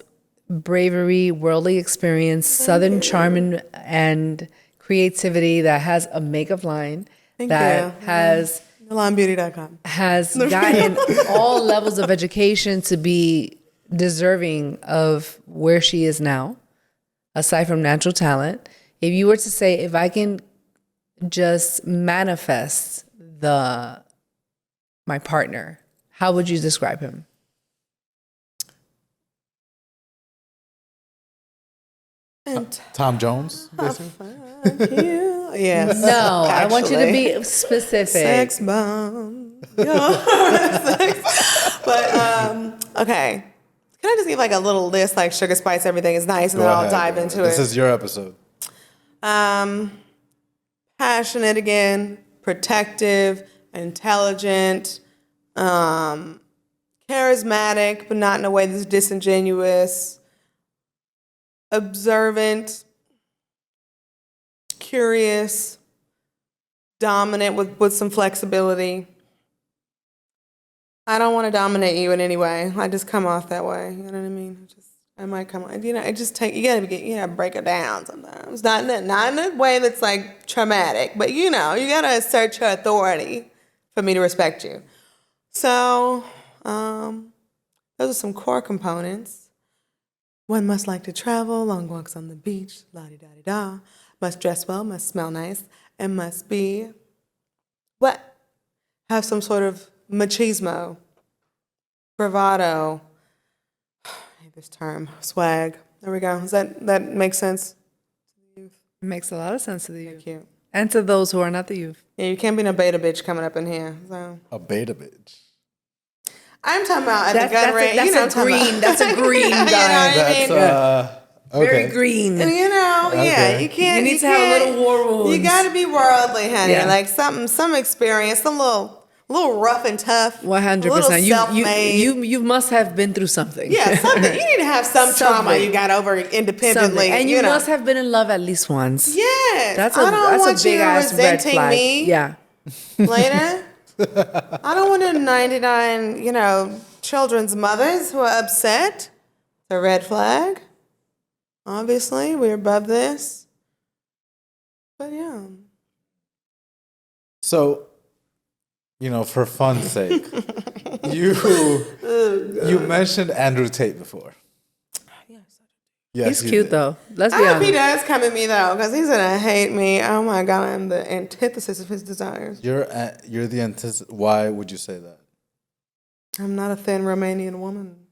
bravery, worldly experience, southern charm and creativity, that has a makeup line, has NILONBeauty.com. has gotten all levels of education to be deserving of where she is now, aside from natural talent. If you were to say, if I can just manifest my partner, how would you describe him? And Tom Jones, basically. yes. No, I want you to actually. be specific. Sex bomb. But okay. Can I just give like a little list, like sugar, spice, everything is nice, and Go then I'll ahead, dive go into ahead. it. This is your episode. Passionate again, protective, intelligent, charismatic, but not in a way that's disingenuous, observant, curious, dominant with some flexibility. I don't want to dominate you in any way. I just come off that way. You know what I mean? I might come on. It just take. You gotta break it down sometimes. Not in a way that's like traumatic, but you gotta assert your authority for me to respect you. So, those are some core components. One must like to travel, long walks on the beach, la-di-da-di-da. Must dress well, must smell nice, and must be what? Have some sort of machismo, bravado. I hate this term, swag. There we go. Does that make sense? It makes a lot of sense to the youth. Thank you. And to those who are not the youth. Yeah, you can't be no beta bitch coming up in here. So A beta bitch. I'm talking about at the gun range. That's a green. That's a green guy. You know what I mean? Okay. Very green. And Okay. you can't. You need to have a little war wounds. You got to be worldly, honey. Yeah. Like some experience, some little rough and tough. 100%. Self-made. You must have been through something. Yeah, something. You need to have some trauma Something. you got over independently. Something. And you know. must have been in love at least once. Yes. That's I don't want a big you ass red resenting flag. me Yeah. later. I don't want to 99, children's mothers who are upset. It's a red flag. Obviously, we're above this. But yeah. So, for fun's sake, you mentioned Andrew Tate before. Yes, He's you cute did. though. Let's I be hope he honest. does come at me though, because he's gonna hate me. Oh my God, I'm the antithesis of his desires. You're the antithesis. Why would you say that? I'm not a thin Romanian woman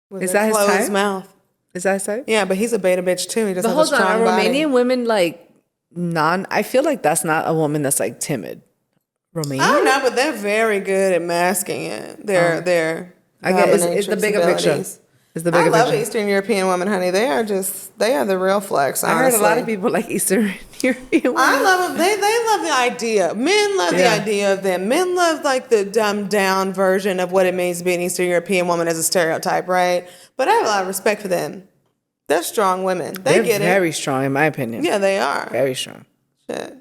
with Is a that his closed type? mouth. Is that so? Yeah, but he's a beta bitch too. He just But has hold a on, strong are body. Romanian women I feel like that's not a woman that's like timid. Romanian? I don't know, but they're very good at masking it. Their I guess it's the dominatrix bigger picture. abilities. It's the I bigger love picture. Eastern European women, honey. They are the real flex. I heard a lot of honestly. people like Eastern European women. I love them. They love the idea. Men love the Yeah. idea of them. Men love like the dumbed down version of what it means to be an Eastern European woman as a stereotype, right? But I have a lot of respect for them. They're strong women. They're Get very it. strong, in my opinion. Yeah, they are. Very strong. Shit.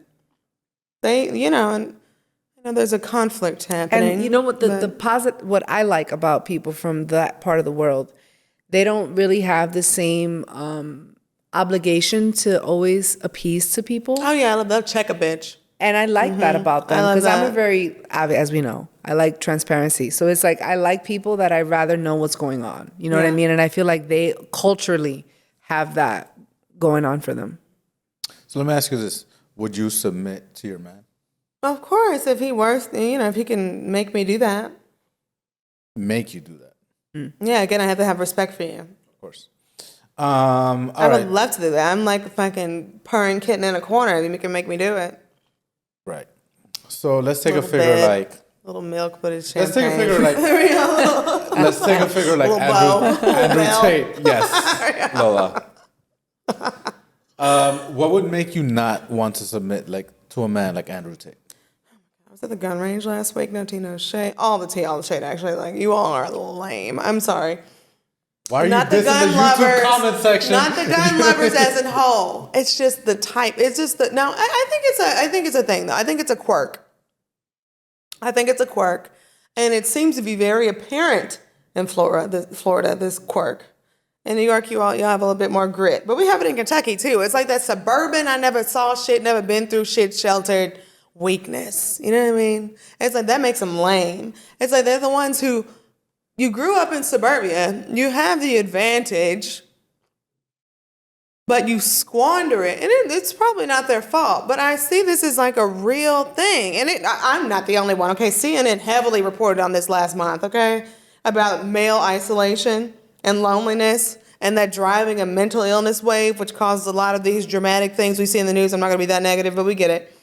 They, and there's a conflict happening. And you know what what I like about people from that part of the world, they don't really have the same obligation to always appease to people. Oh yeah, they'll check a bitch. And I like that about them love because I'm a that. very, as we know, I like transparency. So it's like I like people that I'd rather know what's going on. You know what I mean? And I feel like they culturally have that going on for them. So let me ask you this. Would you submit to your man? Of course, if he works, if he can make me do that. Make you do that? Yeah, again, I have to have respect for you. Of course. All I right. would love to do that. I'm like a fucking purring kitten in a corner. You can make me do it. Right. So let's take a Little figure bed, like. little milk, but it's Let's champagne. take a figure like. Let's take a figure like Little bow. Andrew Bell. Tate. Yes, Lola. What would make you not want to submit to a man like Andrew Tate? I was at the gun range last week. No tea, no shade. All the tea, all the shade. Actually, you all are lame. I'm sorry. Why are Not you the dissing gun the lovers. YouTube comment section? Not the gun lovers as a whole. It's just the type. It's just the no. I think it's a thing though. I think it's a quirk. And it seems to be very apparent in Florida. This quirk. In New York, y'all have a little bit more grit, but we have it in Kentucky too. It's like that suburban. I never saw shit, never been through shit, sheltered weakness. You know what I mean? It's like that makes them lame. It's like they're the ones who. You grew up in suburbia, you have the advantage, but you squander it. And it's probably not their fault, but I see this as like a real thing. And I'm not the only one, okay? CNN heavily reported on this last month, okay? About male isolation and loneliness and that driving a mental illness wave, which causes a lot of these dramatic things we see in the news. I'm not gonna be that negative, but we get it.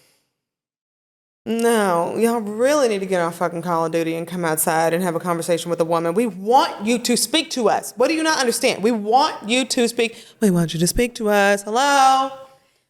No, y'all really need to get on fucking Call of Duty and come outside and have a conversation with a woman. We want you to speak to us. What do you not understand? We want you to speak. We want you to speak to us. Hello?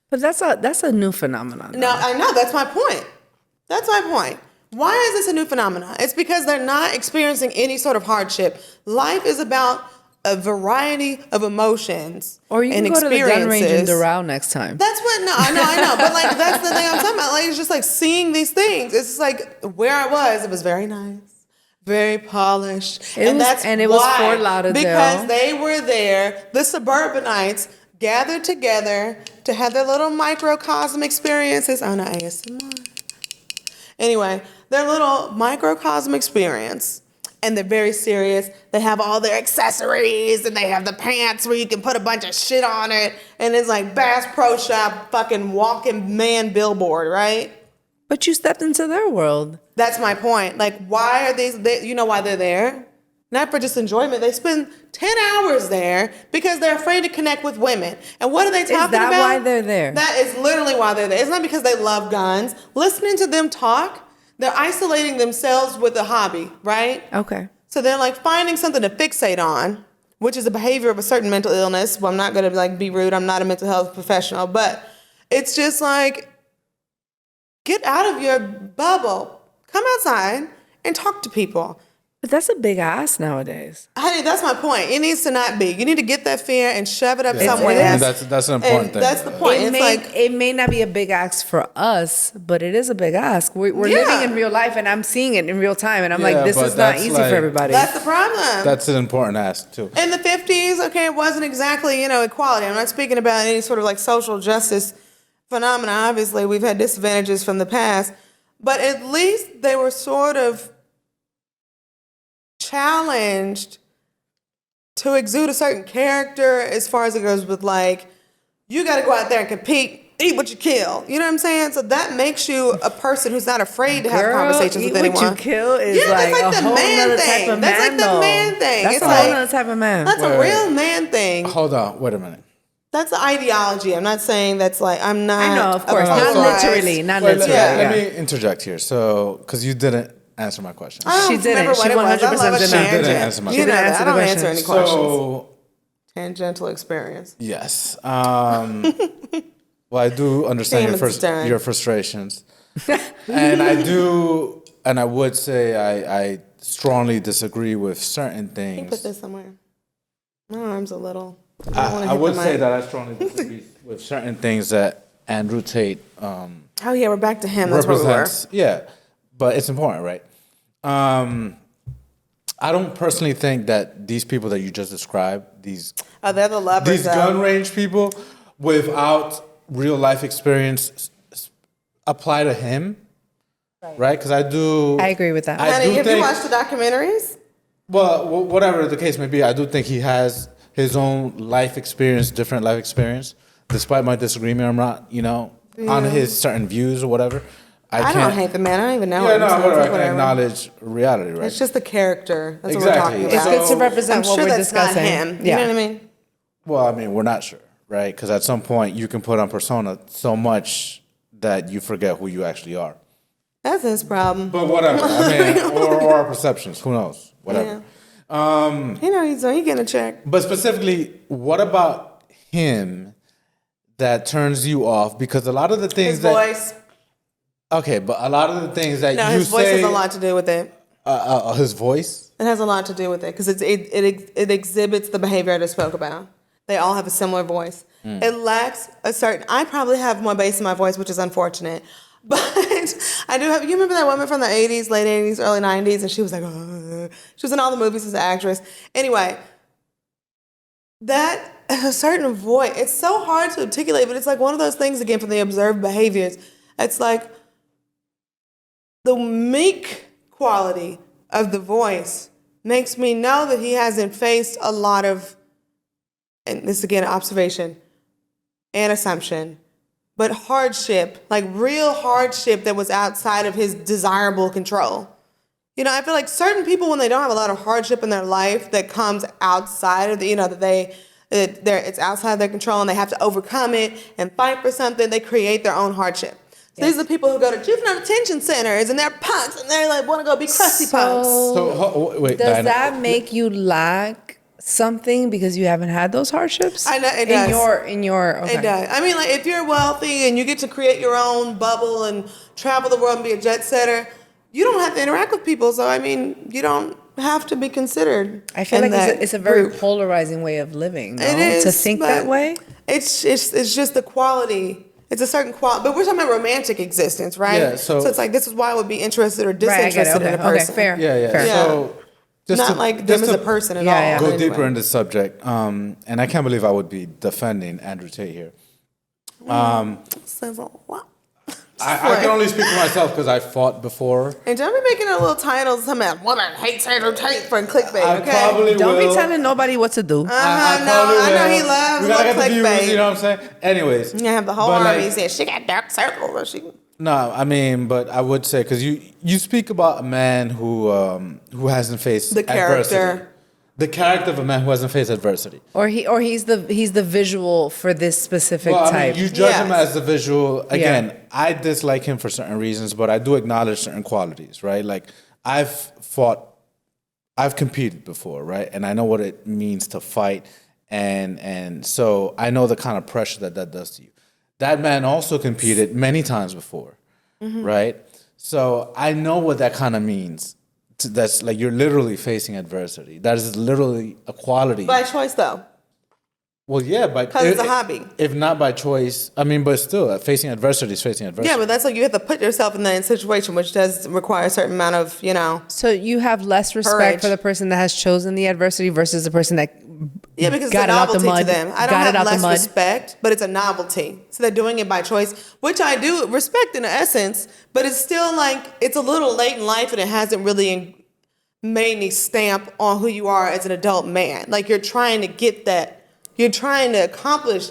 But that's a new phenomenon. No, I know. That's my point. Why is this a new phenomenon? It's because they're not experiencing any sort of hardship. Life is about a variety of emotions Or you and can go to the experiences. gun range in Doral next time. That's what, no, I know. But that's the thing I'm talking about. It's just seeing these things. It's like where I was, it was very nice, very polished. It was Fort Lauderdale. Because they were there, the suburbanites gathered together to have their little microcosm experiences. Oh, no, ASMR. Anyway, their little microcosm experience. And they're very serious. They have all their accessories and they have the pants where you can put a bunch of shit on it. And it's like Bass Pro Shop fucking walking man billboard, right? But you stepped into their world. That's my point. Why are you know why they're there? Not for just enjoyment. They spend 10 hours there because they're afraid to connect with women. And what are they talking about? Is that why they're there? That is literally why they're there. It's not because they love guns. Listening to them talk, they're isolating themselves with a hobby, right? Okay. So they're finding something to fixate on, which is a behavior of a certain mental illness. Well, I'm not going to be rude. I'm not a mental health professional, but it's just get out of your bubble. Come outside and talk to people. But that's a big ass nowadays. Honey, that's my point. It needs to not be. You need to get that fear and shove it up somewhere And else. that's an important thing. That's the point. It may not be a big ask for us, but it is a big ask. We're living in real life, and I'm seeing it in real time, and I'm this but is not that's easy for everybody. That's the problem. That's an important ask too. In the 50s, okay, it wasn't exactly, equality. I'm not speaking about any sort of social justice phenomena. Obviously, we've had disadvantages from the past, but at least they were sort of challenged to exude a certain character as far as it goes with you got to go out there and compete, eat what you kill. You know what I'm saying? So that makes you a person who's not afraid to have conversations with anyone. What you kill is that's a the whole man nother thing. type of That's man. the man thing. That's It's a whole nother type of man. That's a real man thing. Hold on, wait a minute. That's the ideology. I'm not saying that's I'm not. I know, of course, opposed. not literally, not Wait, literally. let me interject here. So, because you didn't answer my question. I don't She didn't. remember what She it was. I 100% love a didn't. tangent. Didn't answer my You know question. that. I don't Didn't answer answer any questions. So, Tangential experience. yes. Well, I do understand Damn, it's done. your frustrations. And I would say I strongly disagree with certain Can you put things. this somewhere? My arm's a little. I would say that I strongly disagree with certain things that Andrew Tate Oh yeah, we're back to him. That's where we were. represents. Yeah, but it's important, right? I don't personally think that these people that you just described, Oh, they're the lovers. these though. gun range people without real life experience apply to him, right? Because I agree with that. I Honey, do have you think- watched the documentaries? Well, whatever the case may be, I do think he has his own life experience, different life experience. Despite my disagreement, I'm not, on his certain views or whatever. I don't hate the man. I don't even know Yeah, him. no, so it's whatever. like I can acknowledge reality, right? It's just the character. That's Exactly. what we're talking It's about. good to represent I'm what sure we're that's discussing. not him. Yeah. You know what I mean? Well, I mean, we're not sure, right? Because at some point you can put on persona so much that you forget who you actually are. That's his problem. But whatever. I mean, or our perceptions. Who knows? Whatever. He's getting a check. But specifically, what about him that turns you off? Because a lot of the things His that voice. okay, but a lot of the things that No, you his voice say, has a lot to do with it. his voice. It has a lot to do with it because it exhibits the behavior I just spoke about. They all have a similar voice. It lacks a certain. I probably have more bass in my voice, which is unfortunate. But I do have. You remember that woman from the '80s, late '80s, early '90s, and she was like, she was in all the movies as an actress. Anyway, that a certain voice. It's so hard to articulate, but it's like one of those things again from the observed behaviors. It's like the meek quality of the voice makes me know that he hasn't faced a lot of, and this again, observation and assumption, but hardship, like real hardship that was outside of his desirable control. I feel like certain people, when they don't have a lot of hardship in their life that comes outside of it's outside their control and they have to overcome it and fight for something, they create their own hardship. So these are the people who go to juvenile detention centers and they're punks and they're like want to go be crusty punks. So wait, Does Diana. that make you lack something because you haven't had those hardships? I know, it does. Okay. It does. I mean, like if you're wealthy and you get to create your own bubble and travel the world and be a jet setter, you don't have to interact with people. So I mean, you don't have to be considered. I feel in like that it's a very group. polarizing way of living. No? It is to think but that way. It's just the quality. It's a certain quality, but we're talking about romantic existence, right? Yeah, so it's like this is why I would be interested or Right, I get it. disinterested in a person. Okay, fair. Yeah. Fair. So just Not to, like them just as to a person at Yeah, all. yeah. go but anyway. deeper in this subject, and I can't believe I would be defending Andrew Tate here. Says a lot. I can only speak for myself because I fought before. And don't be making a little titles. Some woman hates Andrew Tate for clickbait. I Okay. probably Don't will. be telling nobody what to do. No, I know he loves We gotta little get the views, clickbait. you know what I'm saying? Anyways. You have the whole but, army like, saying she got dark circles. Or she. No, I mean, but I would say because you speak about a man who hasn't faced The character. adversity. The character of a man who hasn't faced adversity. Or he's the visual for this specific Well, I type. mean, you judge him Yes. as the visual. Again, Yeah. I dislike him for certain reasons, but I do acknowledge certain qualities, right? Like I've competed before, right? And I know what it means to fight, and so I know the kind of pressure that does to you. That man also competed many times before, right? So I know what that kind of means. That's like you're literally facing adversity. That is literally a quality. By choice, though. Well, yeah, but 'Cause it's a hobby. If not by choice, I mean, but still, facing adversity is facing adversity. Yeah, but that's like you have to put yourself in that situation, which does require a certain amount of, So you have less respect Courage. for the person that has chosen the adversity versus the person that yeah, because got it's it a out the novelty mud. to them. I don't got it have out the less mud. respect, but it's a novelty. So they're doing it by choice, which I do respect in essence, but it's still like it's a little late in life and it hasn't really made any stamp on who you are as an adult man. Like you're trying to get that. You're trying to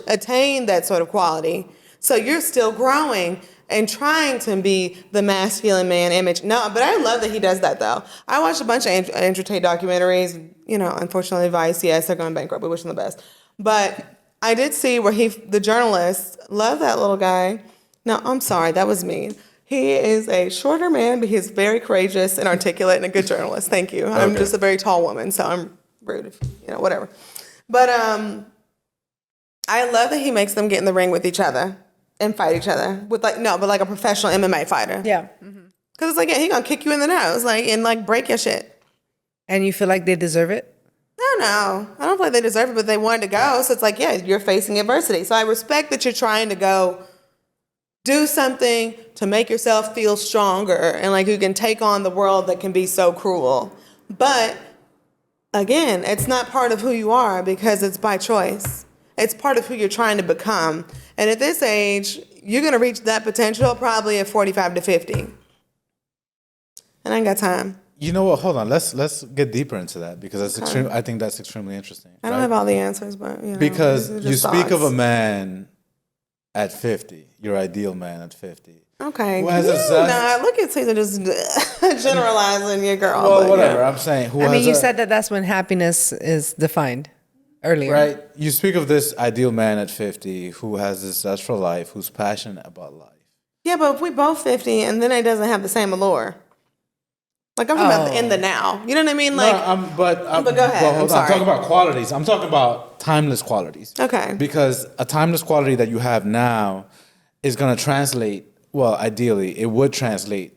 attain that sort of quality. So you're still growing and trying to be the masculine man image. No, but I love that he does that though. I watched a bunch of Andrew Tate documentaries. Unfortunately, Vice, yes, they're going bankrupt. We wish them the best. But I did see where the journalist, love that little guy. No, I'm sorry, that was mean. He is a shorter man, but he's very courageous and articulate and a good journalist. Thank you. I'm Okay. just a very tall woman, so I'm rude, whatever. But I love that he makes them get in the ring with each other and fight each other but like a professional MMA fighter. Yeah. Because it's like, yeah, he gonna kick you in the nose, and break your shit. And you feel like they deserve it? No, I don't feel like they deserve it, but they wanted to go. So it's like, yeah, you're facing adversity. So I respect that you're trying to go do something to make yourself feel stronger and like you can take on the world that can be so cruel. But again, it's not part of who you are because it's by choice. It's part of who you're trying to become. And at this age, you're going to reach that potential probably at 45 to 50. And I ain't got time. You know what? Hold on. Let's get deeper into that because that's I think that's extremely interesting. I don't have all the answers, but you know, because these are you just speak of a thoughts. man at 50, your ideal man at 50. Okay. Who has a zest- Nah, look at Caesar just generalizing your girl. Well, but, whatever. yeah. I'm saying who I has mean, you a- said that that's when happiness is defined earlier. right. You speak of this ideal man at 50 who has this zest for life, who's passionate about life. Yeah, but if we both 50 and then it doesn't have the same allure. Like I'm talking about in the now. You know what I mean? Like, but go ahead. Well, hold I'm on. sorry. I'm talking about qualities. I'm talking about timeless qualities. Okay. Because a timeless quality that you have now is going to translate. Well, ideally, it would translate.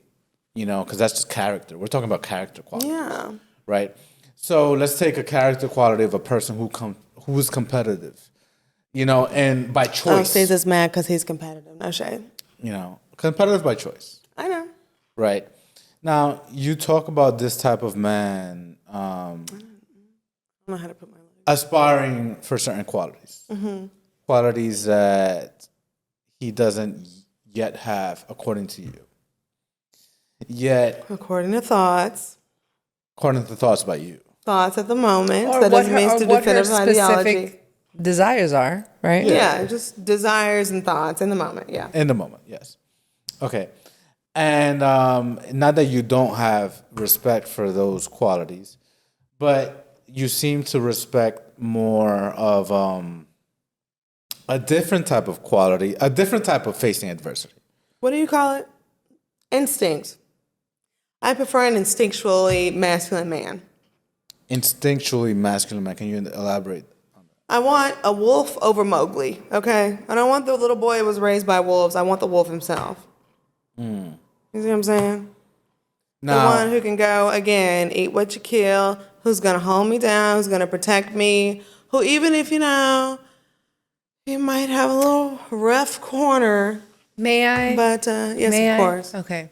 You know, because that's just character. We're talking about character quality. yeah. Right. So let's take a character quality of a person who is competitive. You know, and by Oh, choice. Caesar's mad because he's competitive. No shade. You know, competitive by choice. I know. Right. Now, you talk about this type of man I don't know how to put my leg. aspiring for certain qualities. Qualities that he doesn't yet have, according to you. Yet, According to thoughts. according to thoughts about you. Thoughts at the moment. Or That what doesn't her, mean or to what her definitive ideology. specific desires are, right? Yeah, just desires and thoughts in the moment. Yeah. In the moment, yes. Okay. And not that you don't have respect for those qualities, but you seem to respect more of a different type of quality, a different type of facing adversity. What do you call it? Instinct. I prefer an instinctually masculine man. Instinctually masculine man. Can you elaborate? I want a wolf over Mowgli, okay? I don't want the little boy who was raised by wolves. I want the wolf himself. You see what I'm saying? The one who can go, again, eat what you kill, who's going to hold me down, who's going to protect me, who even if, you know, he might have a little rough corner, May I? but yes, May of I? course. Okay.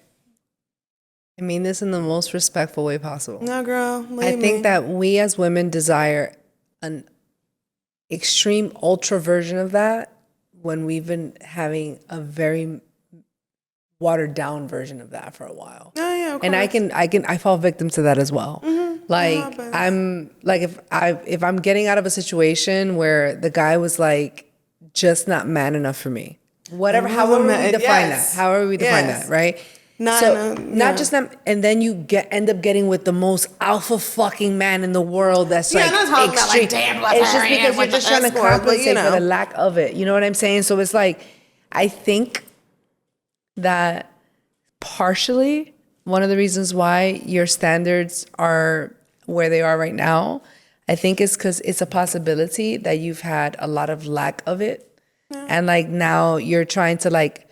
I mean this in the most respectful way possible. No, girl, leave I think me. that we as women desire an extreme ultra version of that when we've been having a very watered down version of that for a while. Oh, yeah, of And course. I fall victim to that as well. Like happens. I'm like if I'm getting out of a situation where the guy was like just not man enough for me. Whatever, however we define yes. that. However we define Yes. that, right? Not So enough, not yeah. just them, and then you end up getting with the most alpha fucking man in the world. That's Yeah, like I'm not talking about, like, extreme. damn It's just Laverne because you're with just the trying to escort, but, compensate you for know. the lack of it. You know what I'm saying? So it's like, I think that partially one of the reasons why your standards are where they are right now, I think is because it's a possibility that you've had a lot of lack of it. And like now you're trying to like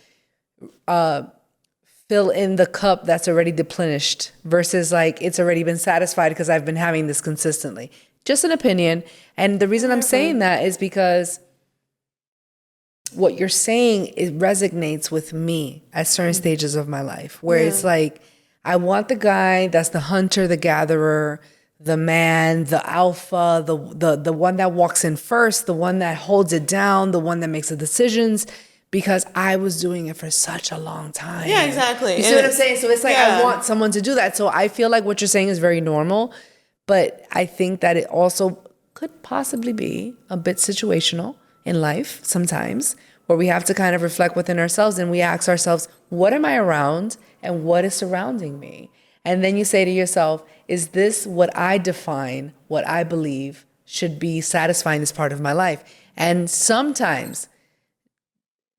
fill in the cup that's already deplenished versus like it's already been satisfied because I've been having this consistently. Just an opinion. And the reason I'm saying that is because what you're saying, it resonates with me at certain stages of my life where it's like, I want the guy that's the hunter, the gatherer, the man, the alpha, the one that walks in first, the one that holds it down, the one that makes the decisions, because I was doing it for such a long time. Yeah, exactly. You see And what I'm saying? So it's like, I yeah. want someone to do that. So I feel like what you're saying is very normal, but I think that it also could possibly be a bit situational in life sometimes, where we have to kind of reflect within ourselves and we ask ourselves, what am I around and what is surrounding me? And then you say to yourself, is this what I define, what I believe should be satisfying this part of my life? And sometimes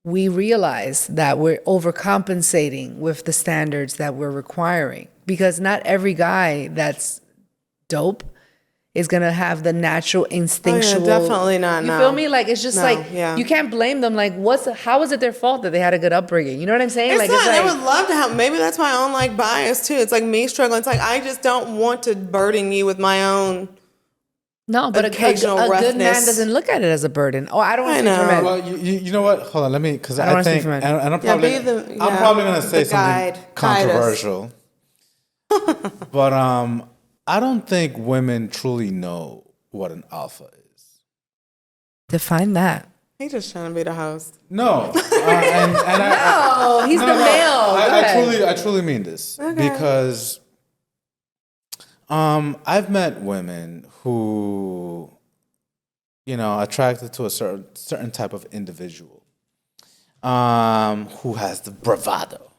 we realize that we're overcompensating with the standards that we're requiring, because not every guy that's dope is gonna have the natural instinctual. definitely not, You no. feel me? Like it's just No, like yeah. you can't blame them. Like how is it their fault that they had a good upbringing? You know what I'm saying? It's like not. it's I like would love to have. Maybe that's my own like bias too. It's like me struggling. It's like I just don't want to burden you with my own No, but a occasional good man roughness. doesn't look at it as a burden. Oh, I don't want to speak for men. Well, you know what? Hold on, let me, because I don't I wanna speak think, for men. and I'm Yeah, probably gonna say the guide. something Guide us. controversial, but I don't think women truly know what an alpha is. Define that. He's just trying to be the host. No, and No, he's the male. Go ahead. I truly mean this because I've met women who, you know, attracted to a certain type of individual, who has the bravado.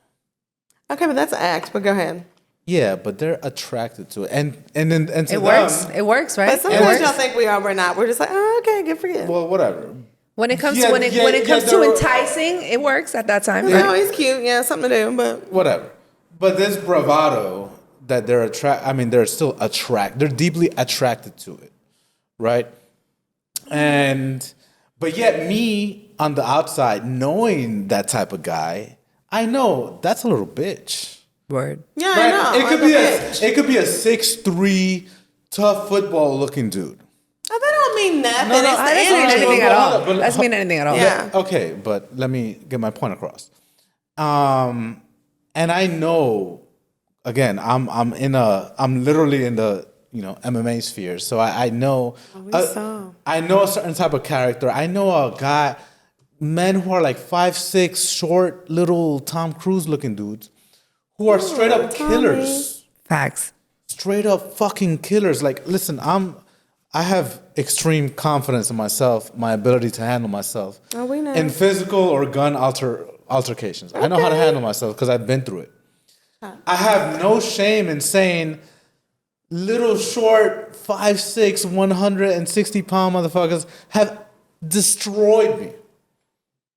Okay, but that's an act. But go ahead. Yeah, but they're attracted to it, and to It works. It works, right? But It sometimes works. y'all think we are. We're not. We're just like, oh, okay, good for you. Well, whatever. When it comes Yeah, to when it yeah, comes to they're- enticing, it works at that time. No, he's cute. Yeah, something to do. But Whatever. But this bravado that they're they're still they're deeply attracted to it, right? But yet me on the outside, knowing that type of guy, I know that's a little bitch. Word. yeah, Right? I know. It could be a 6'3", tough football looking dude. Oh, that don't mean nothing. No, no, it's That the doesn't mean energy. anything at all. But- Doesn't mean anything at all. Yeah. Okay, but let me get my point across. And I know, again, I'm literally in the MMA sphere, so I know I know a certain type of character. I know a guy, men who are like 5'6", short, little Tom Cruise looking dudes, who are straight up killers, Facts. straight up fucking killers. Like, listen, I have extreme confidence in myself, my ability to handle myself. Oh, we know. In physical or gun altercations. I know how to handle myself because I've been through it. I have no shame in saying little short 5'6", 160-pound motherfuckers have destroyed me.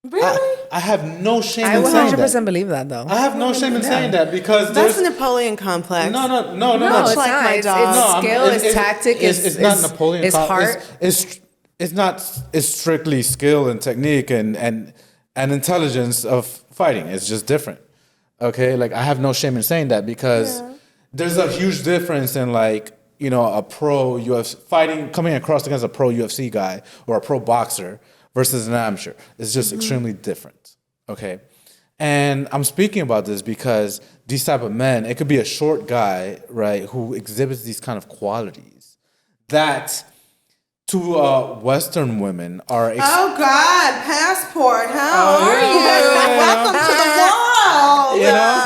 Really? I have no shame I in saying 100% that. believe that though. I have no shame in saying that because That's there's the Napoleon complex. no. No, Much it's like not. my It's dog. skill, it's tactic, it's not Napoleon. it's heart. It's not. It's strictly skill and technique and intelligence of fighting. It's just different. Okay, like I have no shame in saying that because there's a huge difference in like a pro UFC fighting coming across against a pro UFC guy or a pro boxer versus an amateur. It's just extremely different. Okay. And I'm speaking about this because these type of men, it could be a short guy, right, who exhibits these kind of qualities that to Western women are. Oh God, passport. How are you? yeah. Welcome to the world. You know?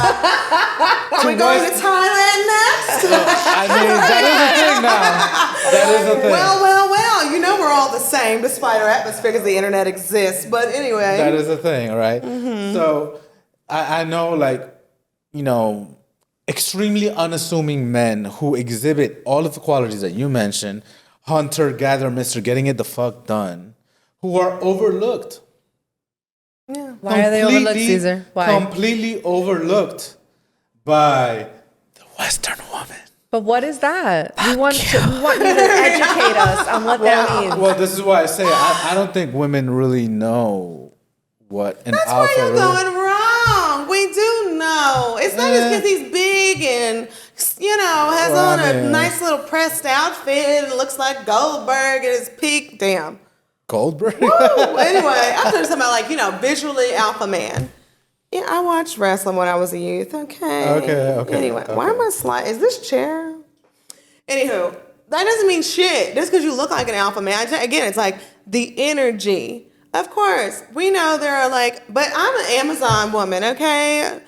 Are we going to Thailand next? I mean, that is a thing now. That is a thing. Well. You know we're all the same, despite our atmosphere, because the internet exists. But anyway. That is a thing, right? So I know, like, extremely unassuming men who exhibit all of the qualities that you mentioned, hunter, gatherer, Mr. Getting it the fuck done, who are overlooked. Yeah. Why are they overlooked, Completely- Caesar? Why? Completely overlooked by the Western woman. But what is that? We want you to educate us on what that means. Well, this is why I say I don't think women really know what an That's alpha where you're really. going wrong. We do know. It's not just because he's big and, has on a nice little pressed outfit and looks like Goldberg at his peak. Damn. Goldberg? Woo! Anyway, I'm talking about visually alpha man. Yeah, I watched wrestling when I was a youth. Okay. Anyway, why am I sliding? Is this chair? Anywho, that doesn't mean shit. Just because you look like an alpha man. Again, it's like the energy. Of course, we know there are but I'm an Amazon woman, okay?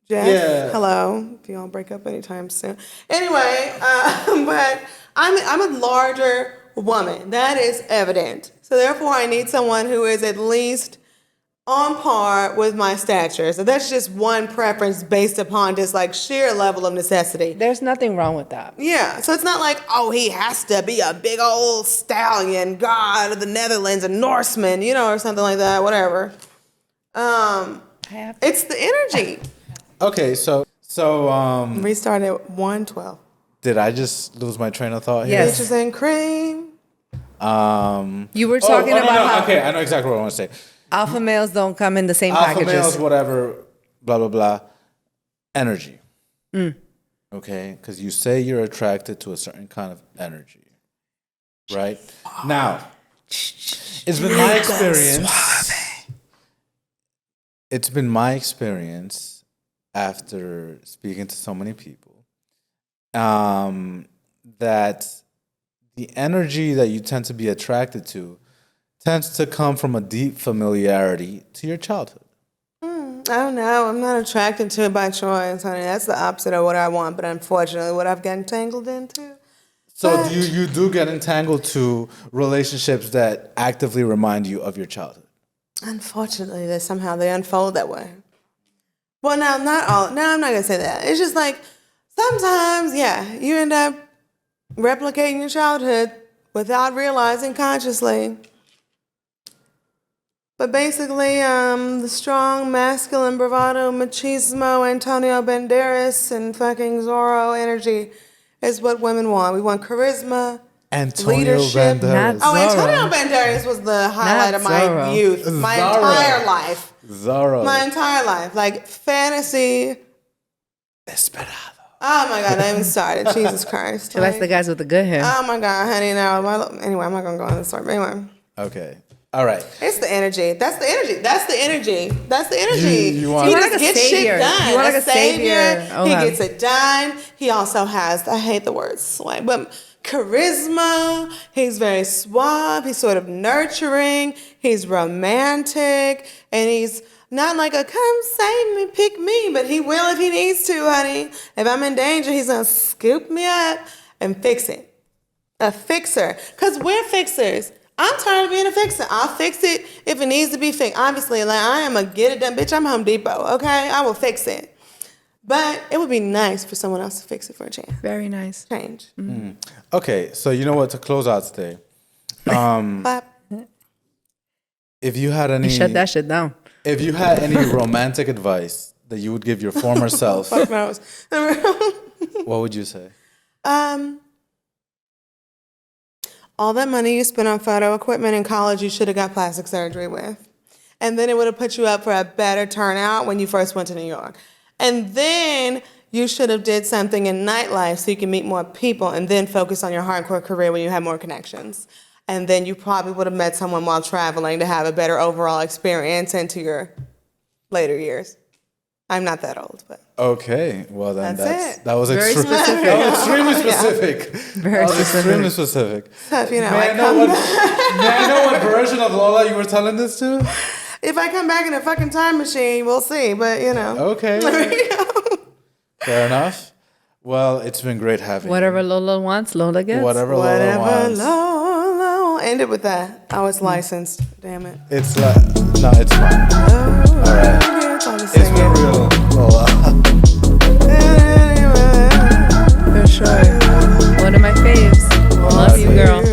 Jeff, Yeah. hello. Do y'all break up anytime soon? Anyway, but I'm a larger woman. That is evident. So therefore, I need someone who is at least on par with my stature. So that's just one preference based upon just sheer level of necessity. There's nothing wrong with that. Yeah, so it's not like, oh, he has to be a big old stallion, god of the Netherlands, a Norseman, or something like that, whatever. It's the energy. Okay, so Restart at 1:12. did I just lose my train of thought here? Yes. Bitches and cream. You were talking about how Okay, I know exactly what I want to say. alpha males don't come in the same Alpha packages. males, whatever, blah blah blah. Energy. Okay, because you say you're attracted to a certain kind of energy. right? Now, it's been my experience. It's been my experience after speaking to so many people that the energy that you tend to be attracted to tends to come from a deep familiarity to your childhood. I don't know. I'm not attracted to it by choice, honey. That's the opposite of what I want, but unfortunately, what I've gotten tangled into. So you do get entangled to relationships that actively remind you of your childhood? Unfortunately, that somehow they unfold that way. Well, no, not all. No, I'm not gonna say that. It's just like sometimes, yeah, you end up replicating your childhood without realizing consciously. But basically, the strong, masculine, bravado, machismo, Antonio Banderas, and fucking Zorro energy is what women want. We want charisma, Antonio leadership. Banderas. Oh, Zorro. Antonio Banderas was the highlight of my Zorro. youth, my Zorro. entire life. Zorro. My entire life. Like fantasy. Desperado. Oh my God, I even started. Jesus Christ. She likes the guys with the good hair. Oh my God, honey, no. Anyway, I'm not going to go on this story. But anyway. Okay. All right. It's the energy. That's the energy. That's the energy. That's the energy. You want he like just a gets savior. shit done. You want like a savior. He Okay. gets it done. He also has, I hate the word swag, but charisma. He's very suave. He's sort of nurturing. He's romantic. And he's not like a come save me, pick me, but he will if he needs to, honey. If I'm in danger, he's going to scoop me up and fix it. A fixer. Because we're fixers. I'm tired of being a fixer. I'll fix it if it needs to be fixed. Obviously, like I am a get it done bitch. I'm Home Depot, okay? I will fix it. But it would be nice for someone else to fix it for a chance. Very nice. Change. Okay, so you know what? To close out today, Clap. if you had any, Shut that shit down. if you had any romantic advice that you would give your former self, Fuck knows. what would you say? All that money you spent on photo equipment in college, you should have got plastic surgery with. And then it would have put you up for a better turnout when you first went to New York. And then you should have did something in nightlife so you can meet more people and then focus on your hardcore career when you have more connections. And then you probably would have met someone while traveling to have a better overall experience into your later years. I'm not that old, but Okay, well then That's it. that was Very extremely specific. that was extremely specific. Very That was extremely specific. specific. tough, you know. May I know what version of Lola you were telling this to? If I come back in a fucking time machine, we'll see. But you know, Okay, there you go. fair enough. Well, it's been great having Whatever Lola wants, Lola gets. you. Whatever Whatever, Lola wants. Lola. End it with that. Oh, it's licensed. Damn it. It's like no, it's fine. Oh, All right. yeah, it's on the It's singing. been